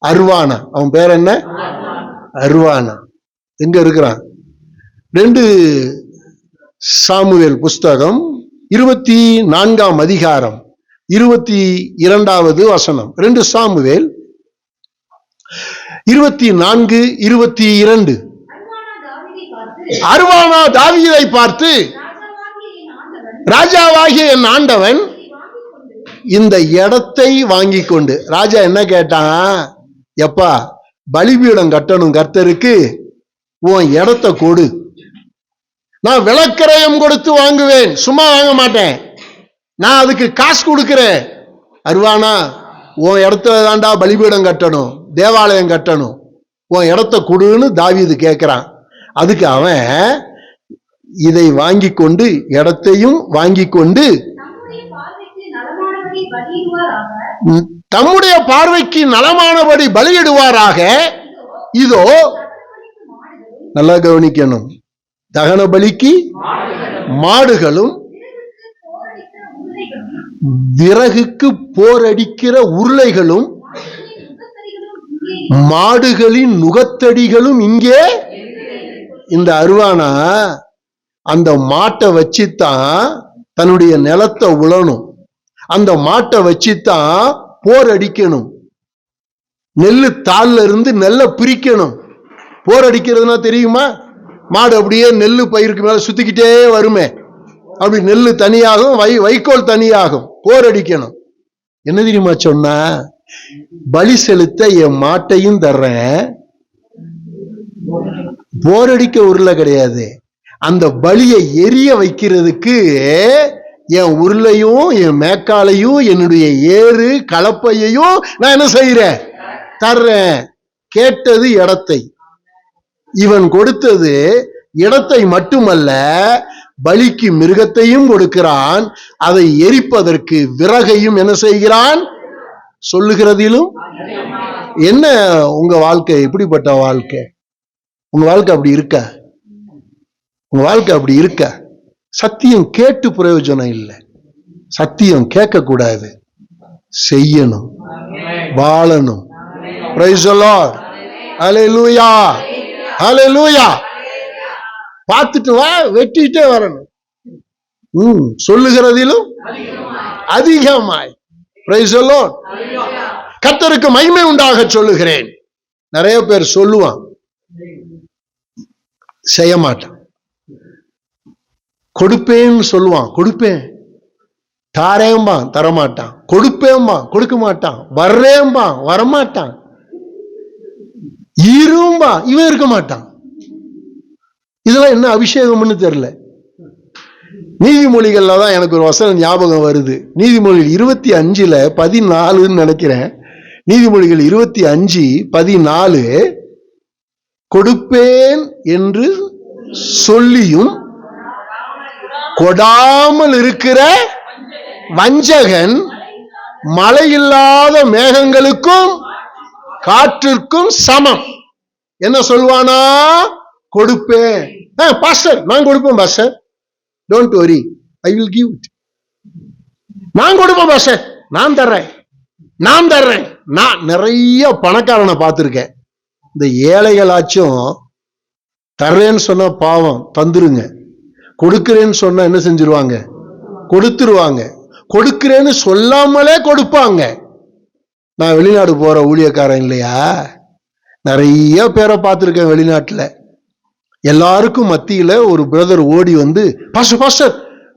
அர்வானா. அவன் பேர் என்ன? அர்வானா. எங்க இருக்கிறான்? 2 சாமுவேல் புஸ்தகம் 24ஆம் அதிகாரம் 22வது வசனம். 2 சாமுவேல் 24:22. அர்வானா தாவீதை பார்த்து, ராஜாவாகிய என் ஆண்டவன் இந்த இடத்தை வாங்கி கொண்டு. ராஜா என்ன கேட்டான்? எப்பா பலிபீடம் கட்டணும் கர்த்தருக்கு, உன் இடத்தை கொடு, நான் விலக்கிரயம் கொடுத்து வாங்குவேன், சும்மா வாங்க மாட்டேன், நான் அதுக்கு காசு கொடுக்கிறேன். அர்வானா உன் இடத்துல தாண்டா பலிபீடம் கட்டணும், தேவாலயம் கட்டணும், உன் இடத்த கொடுன்னு தாவீது கேட்கிறான். அதுக்கு அவன் இதை வாங்கி கொண்டு, இடத்தையும் வாங்கி கொண்டு தம்முடைய பார்வைக்கு நலமானபடி பலியிடுவாராக. இதோ நல்லா கவனிக்கணும், தகன பலிக்கு மாடுகளும் விறகுக்கு போரடிக்கிற உருளைகளும் மாடுகளின் நுகத்தடிகளும் இங்கே. இந்த அர்வானா அந்த மாட்டை வச்சுத்தான் தன்னுடைய நிலத்தை உழணும், அந்த மாட்டை வச்சுத்தான் போர் அடிக்கணும், நெல்லு தாள்ல இருந்து நெல்லை பிரிக்கணும். போர் அடிக்கிறதுனா தெரியுமா? மாடு அப்படியே நெல்லு பயிருக்கு மேல சுத்திக்கிட்டே வருமே, அப்படி நெல்லு தனியாகும், வைக்கோல் தனியாகும். போர் அடிக்கணும். என்ன தெரியுமா சொன்னா, பலி செலுத்த என் மாட்டையும் தர்றேன், போர் அடிக்க உருளை கிடையாது, அந்த பலியை எரிய வைக்கிறதுக்கு என் உருளையும் என் மேக்காலையும் என்னுடைய ஏறு கலப்பையையும் நான் என்ன செய்யறேன், தர்றேன். கேட்டது இடத்தை, இவன் கொடுத்தது இடத்தை மட்டுமல்ல, பலிக்கு மிருகத்தையும் கொடுக்கிறான், அதை எரிப்பதற்கு விறகையும் என்ன செய்கிறான். சொல்லுகிறதிலும் என்ன உங்க வாழ்க்கை எப்படிப்பட்ட வாழ்க்கை? உங்க வாழ்க்கை அப்படி இருக்க? உங்க வாழ்க்கை அப்படி இருக்க? சத்தியம் கேட்டு பிரயோஜனம் இல்லை. சத்தியம் கேட்க கூடாது, செய்யணும், வாழணும். Praise the Lord. Hallelujah. Hallelujah. பார்த்துட்டு வா, வெட்டிட்டே வரணும். சொல்லுகிறதிலும் அதிகமாய். Praise the Lord. கர்த்தருக்கு மகிமை உண்டாக சொல்லுகிறேன். நிறைய பேர் சொல்லுவான், செய்ய மாட்டான். கொடுப்பேன்னு சொல்லுவான், கொடுப்பேன். தாரேம்பா, தரமாட்டான். கொடுப்பேம்பா, கொடுக்க மாட்டான். வர்றேம்பா, வரமாட்டான். இரும்பா, இவன் இருக்க மாட்டான். இதெல்லாம் என்ன அபிஷேகம்னு தெரியல. நீதிமொழிகள்ல தான் எனக்கு ஒரு வசனம் ஞாபகம் வருது. நீதிமொழிகள் 25:14 நினைக்கிறேன். நீதிமொழிகள் 25:14, கொடுப்பேன் என்று சொல்லியும் கொடாமல் இருக்கிற வஞ்சகன் மழையில்லாத மேகங்களுக்கும் காற்றிற்கும் சமம். என்ன சொல்வானா? கொடுப்பேன். பாஸ்டர், நான் கொடுப்பேன் pastor, don't worry, I will give it. நான் கொடுப்பேன் பாஸ்டர், நான் தர்றேன், நான் தர்றேன். நான் நிறைய பணக்காரனை பார்த்திருக்கேன். இந்த ஏழைகளாச்சும் தர்றேன்னு சொன்னா பாவம், தந்துருங்க. கொடுக்கிறேன்னு சொன்னா என்ன செஞ்சிருவாங்க? கொடுத்துருவாங்க. கொடுக்கிறேன்னு சொல்லாமலே கொடுப்பாங்க. நான் வெளிநாடு போற ஊழியக்காரன் இல்லையா, நிறைய பேரை பார்த்திருக்கேன் வெளிநாட்டுல. எல்லாருக்கும் மத்தியில ஒரு பிரதர் ஓடி வந்து, பாஸ்டர் பாஸ்டர்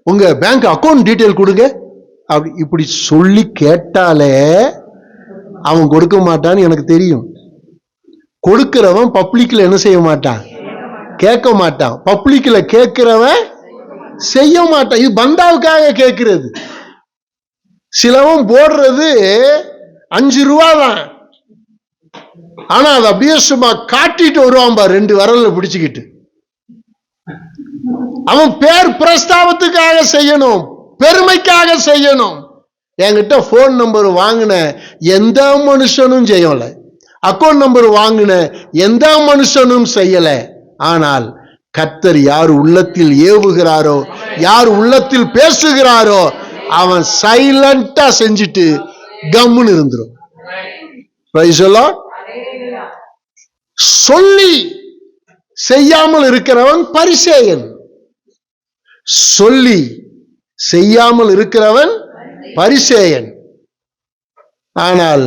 உங்க பேங்க் அக்கௌண்ட் டீட்டெயில் கொடுங்க அப்படி இப்படி சொல்லி கேட்டாலே அவன் கொடுக்க மாட்டான்னு எனக்கு தெரியும். கொடுக்கிறவன் பப்ளிக்ல என்ன செய்ய மாட்டான்? கேட்க மாட்டான். பப்ளிக்ல கேட்கிறவன் செய்ய மாட்டான். இது பந்தாவுக்காக கேட்கிறது. சிலவன் போடுறது 5 ரூபா தான், ஆனா அது அப்படியே சும்மா காட்டிட்டு வருவான் பார், 2 விரல்ல பிடிச்சுக்கிட்டு. அவன் பேர் பிரஸ்தாபத்துக்காக செய்யணும், பெருமைக்காக செய்யணும். என்கிட்ட போன் நம்பர் வாங்கின எந்த மனுஷனும் செய்யல, அக்கௌண்ட் நம்பர் வாங்கின எந்த மனுஷனும் செய்யல. ஆனால் கர்த்தர் யார் உள்ளத்தில் ஏவுகிறாரோ, யார் உள்ளத்தில் பேசுகிறாரோ, அவன் சைலண்டா செஞ்சுட்டு கம்முன்னு இருந்துரும். சொல்லி செய்யாமல் இருக்கிறவன் பரிசேயன். சொல்லி செய்யாமல் இருக்கிறவன் பரிசேயன். ஆனால்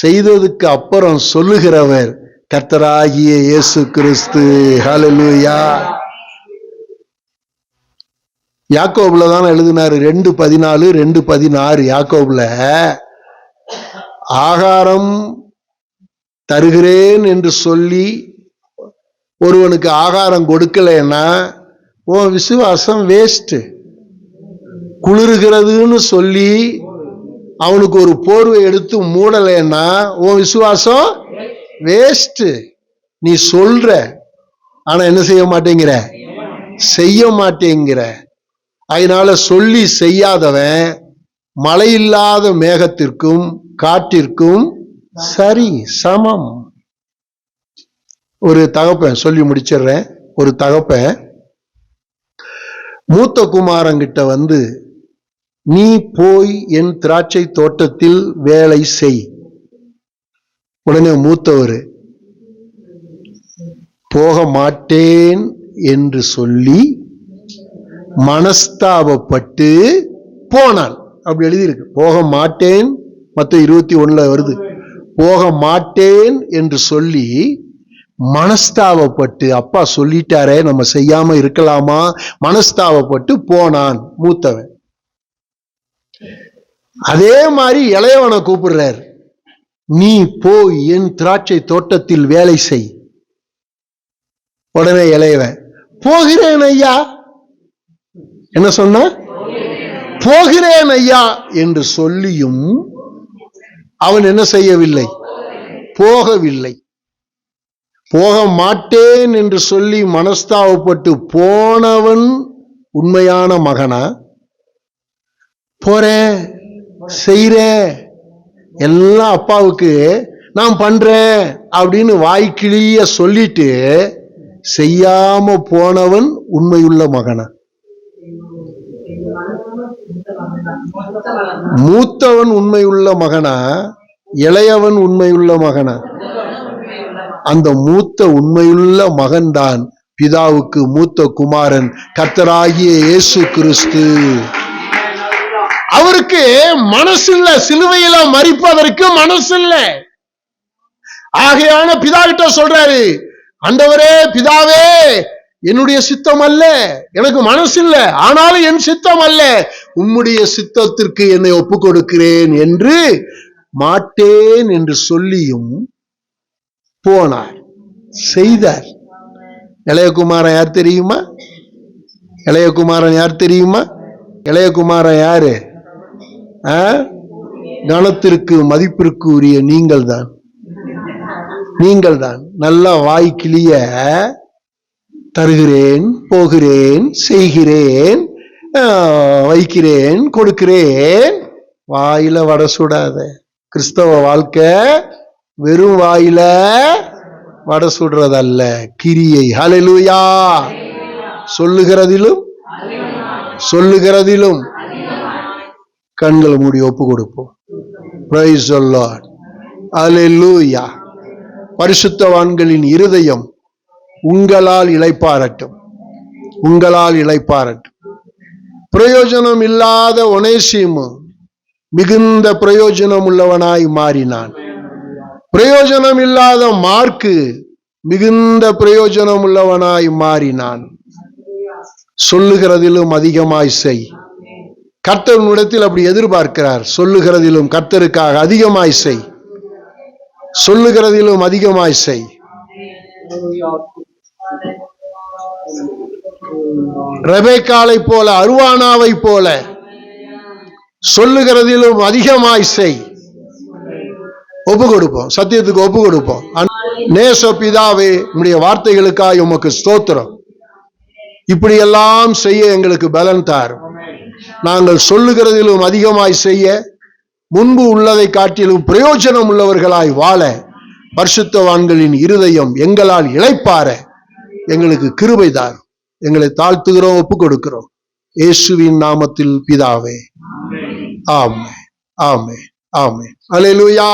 செய்ததுக்கு அப்புறம் சொல்லுகிறவர் கர்த்தராகிய இயேசு கிறிஸ்து. ஹல்லேலூயா. யாக்கோபுல தான் எழுதினாரு 2:14 2:16. யாக்கோபுல ஆகாரம் தருகிறேன் என்று சொல்லி ஒருவனுக்கு ஆகாரம் கொடுக்கலைன்னா உன் விசுவாசம் வேஸ்ட். குளிர்கிறதுன்னு சொல்லி அவனுக்கு ஒரு போர்வை எடுத்து மூடலைன்னா உன் விசுவாசம் வேஸ்ட். நீ சொல்ற, ஆனா என்ன செய்ய மாட்டேங்கிற? செய்ய மாட்டேங்கிற. அதனால சொல்லி செய்யாதவன் மழையில்லாத மேகத்திற்கும் காற்றிற்கும் சரி சமம். ஒரு தகப்பன் சொல்லி முடிச்சிடுறேன். ஒரு தகப்பன் மூத்த குமாரங்கிட்ட வந்து, நீ போய் என் திராட்சை தோட்டத்தில் வேலை செய். உடனே மூத்தவர் போக மாட்டேன் என்று சொல்லி மனஸ்தாபப்பட்டு போனான். அப்படி எழுதியிருக்கு. போக மாட்டேன், மத்த 21 வருது. போக மாட்டேன் என்று சொல்லி மனஸ்தாபப்பட்டு, அப்பா சொல்லிட்டாரே நம்ம செய்யாம இருக்கலாமா, மனஸ்தாபப்பட்டு போனான் மூத்தவன். அதே மாதிரி இளையவனை கூப்பிடுறார், நீ போய் என் திராட்சை தோட்டத்தில் வேலை செய். உடனே இளையவன், போகிறேன் ஐயா. என்ன சொன்ன? போகிறேன் ஐயா என்று சொல்லியும் அவன் என்ன செய்யவில்லை? போகவில்லை. போக மாட்டேன் என்று சொல்லி மனஸ்தாபப்பட்டு போனவன் உண்மையான மகனா? போறேன், செய்றேன், எல்லாம் அப்பாவுக்கு நான் பண்றேன் அப்படின்னு வாய்க்கிளிய சொல்லிட்டு செய்யாம போனவன் உண்மையுள்ள மகனா? மூத்தவன் உண்மையுள்ள மகனா, இளையவன் உண்மையுள்ள மகனா? அந்த மூத்த உண்மையுள்ள மகன்தான் பிதாவுக்கு மூத்த குமாரன், கர்த்தராகிய இயேசு கிறிஸ்து. அவருக்கு மனசில்ல, சிலுவையில மரிப்பதற்கு மனசில்ல. ஆகையான பிதா கிட்ட சொல்றாரு, ஆண்டவரே பிதாவே, என்னுடைய சித்தம் அல்ல, எனக்கு மனசு இல்லை, ஆனாலும் என் சித்தம் அல்ல, உம்முடைய சித்தத்திற்கு என்னை ஒப்பு கொடுக்கிறேன் என்று மாட்டேன் என்று சொல்லியும் போனார், செய்தார். இளையகுமாரன் யார் தெரியுமா? இளையகுமாரன் யார் தெரியுமா? இளையகுமாரன் யாரு? கணத்திற்கு மதிப்பிற்கு உரிய நீங்கள் தான். நீங்கள் தான் நல்லா வாய்க்கிளிய தருகிறேன், போகிறேன், செய்கிறேன், வைக்கிறேன், கொடுக்கிறேன். வாயில வடை சுடாத. கிறிஸ்தவ வாழ்க்கை வெறும் வாயில வடை சுடுறதல்ல, கிரியை. ஹல்லேலூயா. சொல்லுகிறதிலும் சொல்லுகிறதிலும் கண்களை மூடி ஒப்பு கொடுப்போம். Price the Lord. ஹல்லேலூயா. பரிசுத்தவான்களின் இருதயம் உங்களால் இளைப்பாறட்டும், உங்களால் இளைப்பாறட்டும். பிரயோஜனம் இல்லாத ஒனேசிமு மிகுந்த பிரயோஜனம் உள்ளவனாய் மாறினான். பிரயோஜனம் இல்லாத மார்க்கு மிகுந்த பிரயோஜனம் உள்ளவனாய் மாறினான். சொல்லுகிறதிலும் அதிகமாய் செய். கர்த்தரிடத்தில் அப்படி எதிர்பார்க்கிறார். சொல்லுகிறதிலும் கர்த்தருக்காக அதிகமாய் செய், சொல்லுகிறதிலும் அதிகமாய் செய். ரெபெக்காளை போல, அருவானாவை போல சொல்லுகிறதிலும் அதிகமாய் செய். ஒப்பு கொடுப்போம், சத்தியத்துக்கு ஒப்பு கொடுப்போம். நேச பிதாவே, உம்முடைய வார்த்தைகளுக்காக உமக்கு ஸ்தோத்திரம். இப்படியெல்லாம் செய்ய எங்களுக்கு பலன் தாரும். நாங்கள் சொல்லுகிறதிலும் அதிகமாய் செய்ய, முன்பு உள்ளதை காட்டிலும் பிரயோஜனம் உள்ளவர்களாய் வாழ, பரிசுத்தவான்களின் இருதயம் எங்களால் இளைப்பாற எங்களுக்கு கிருபை தாரும். எங்களை தாழ்த்துகிறோம், ஒப்பு கொடுக்கிறோம். இயேசுவின் நாமத்தில் பிதாவே. ஆமென், ஆமென், ஆமென். அல்லேலூயா.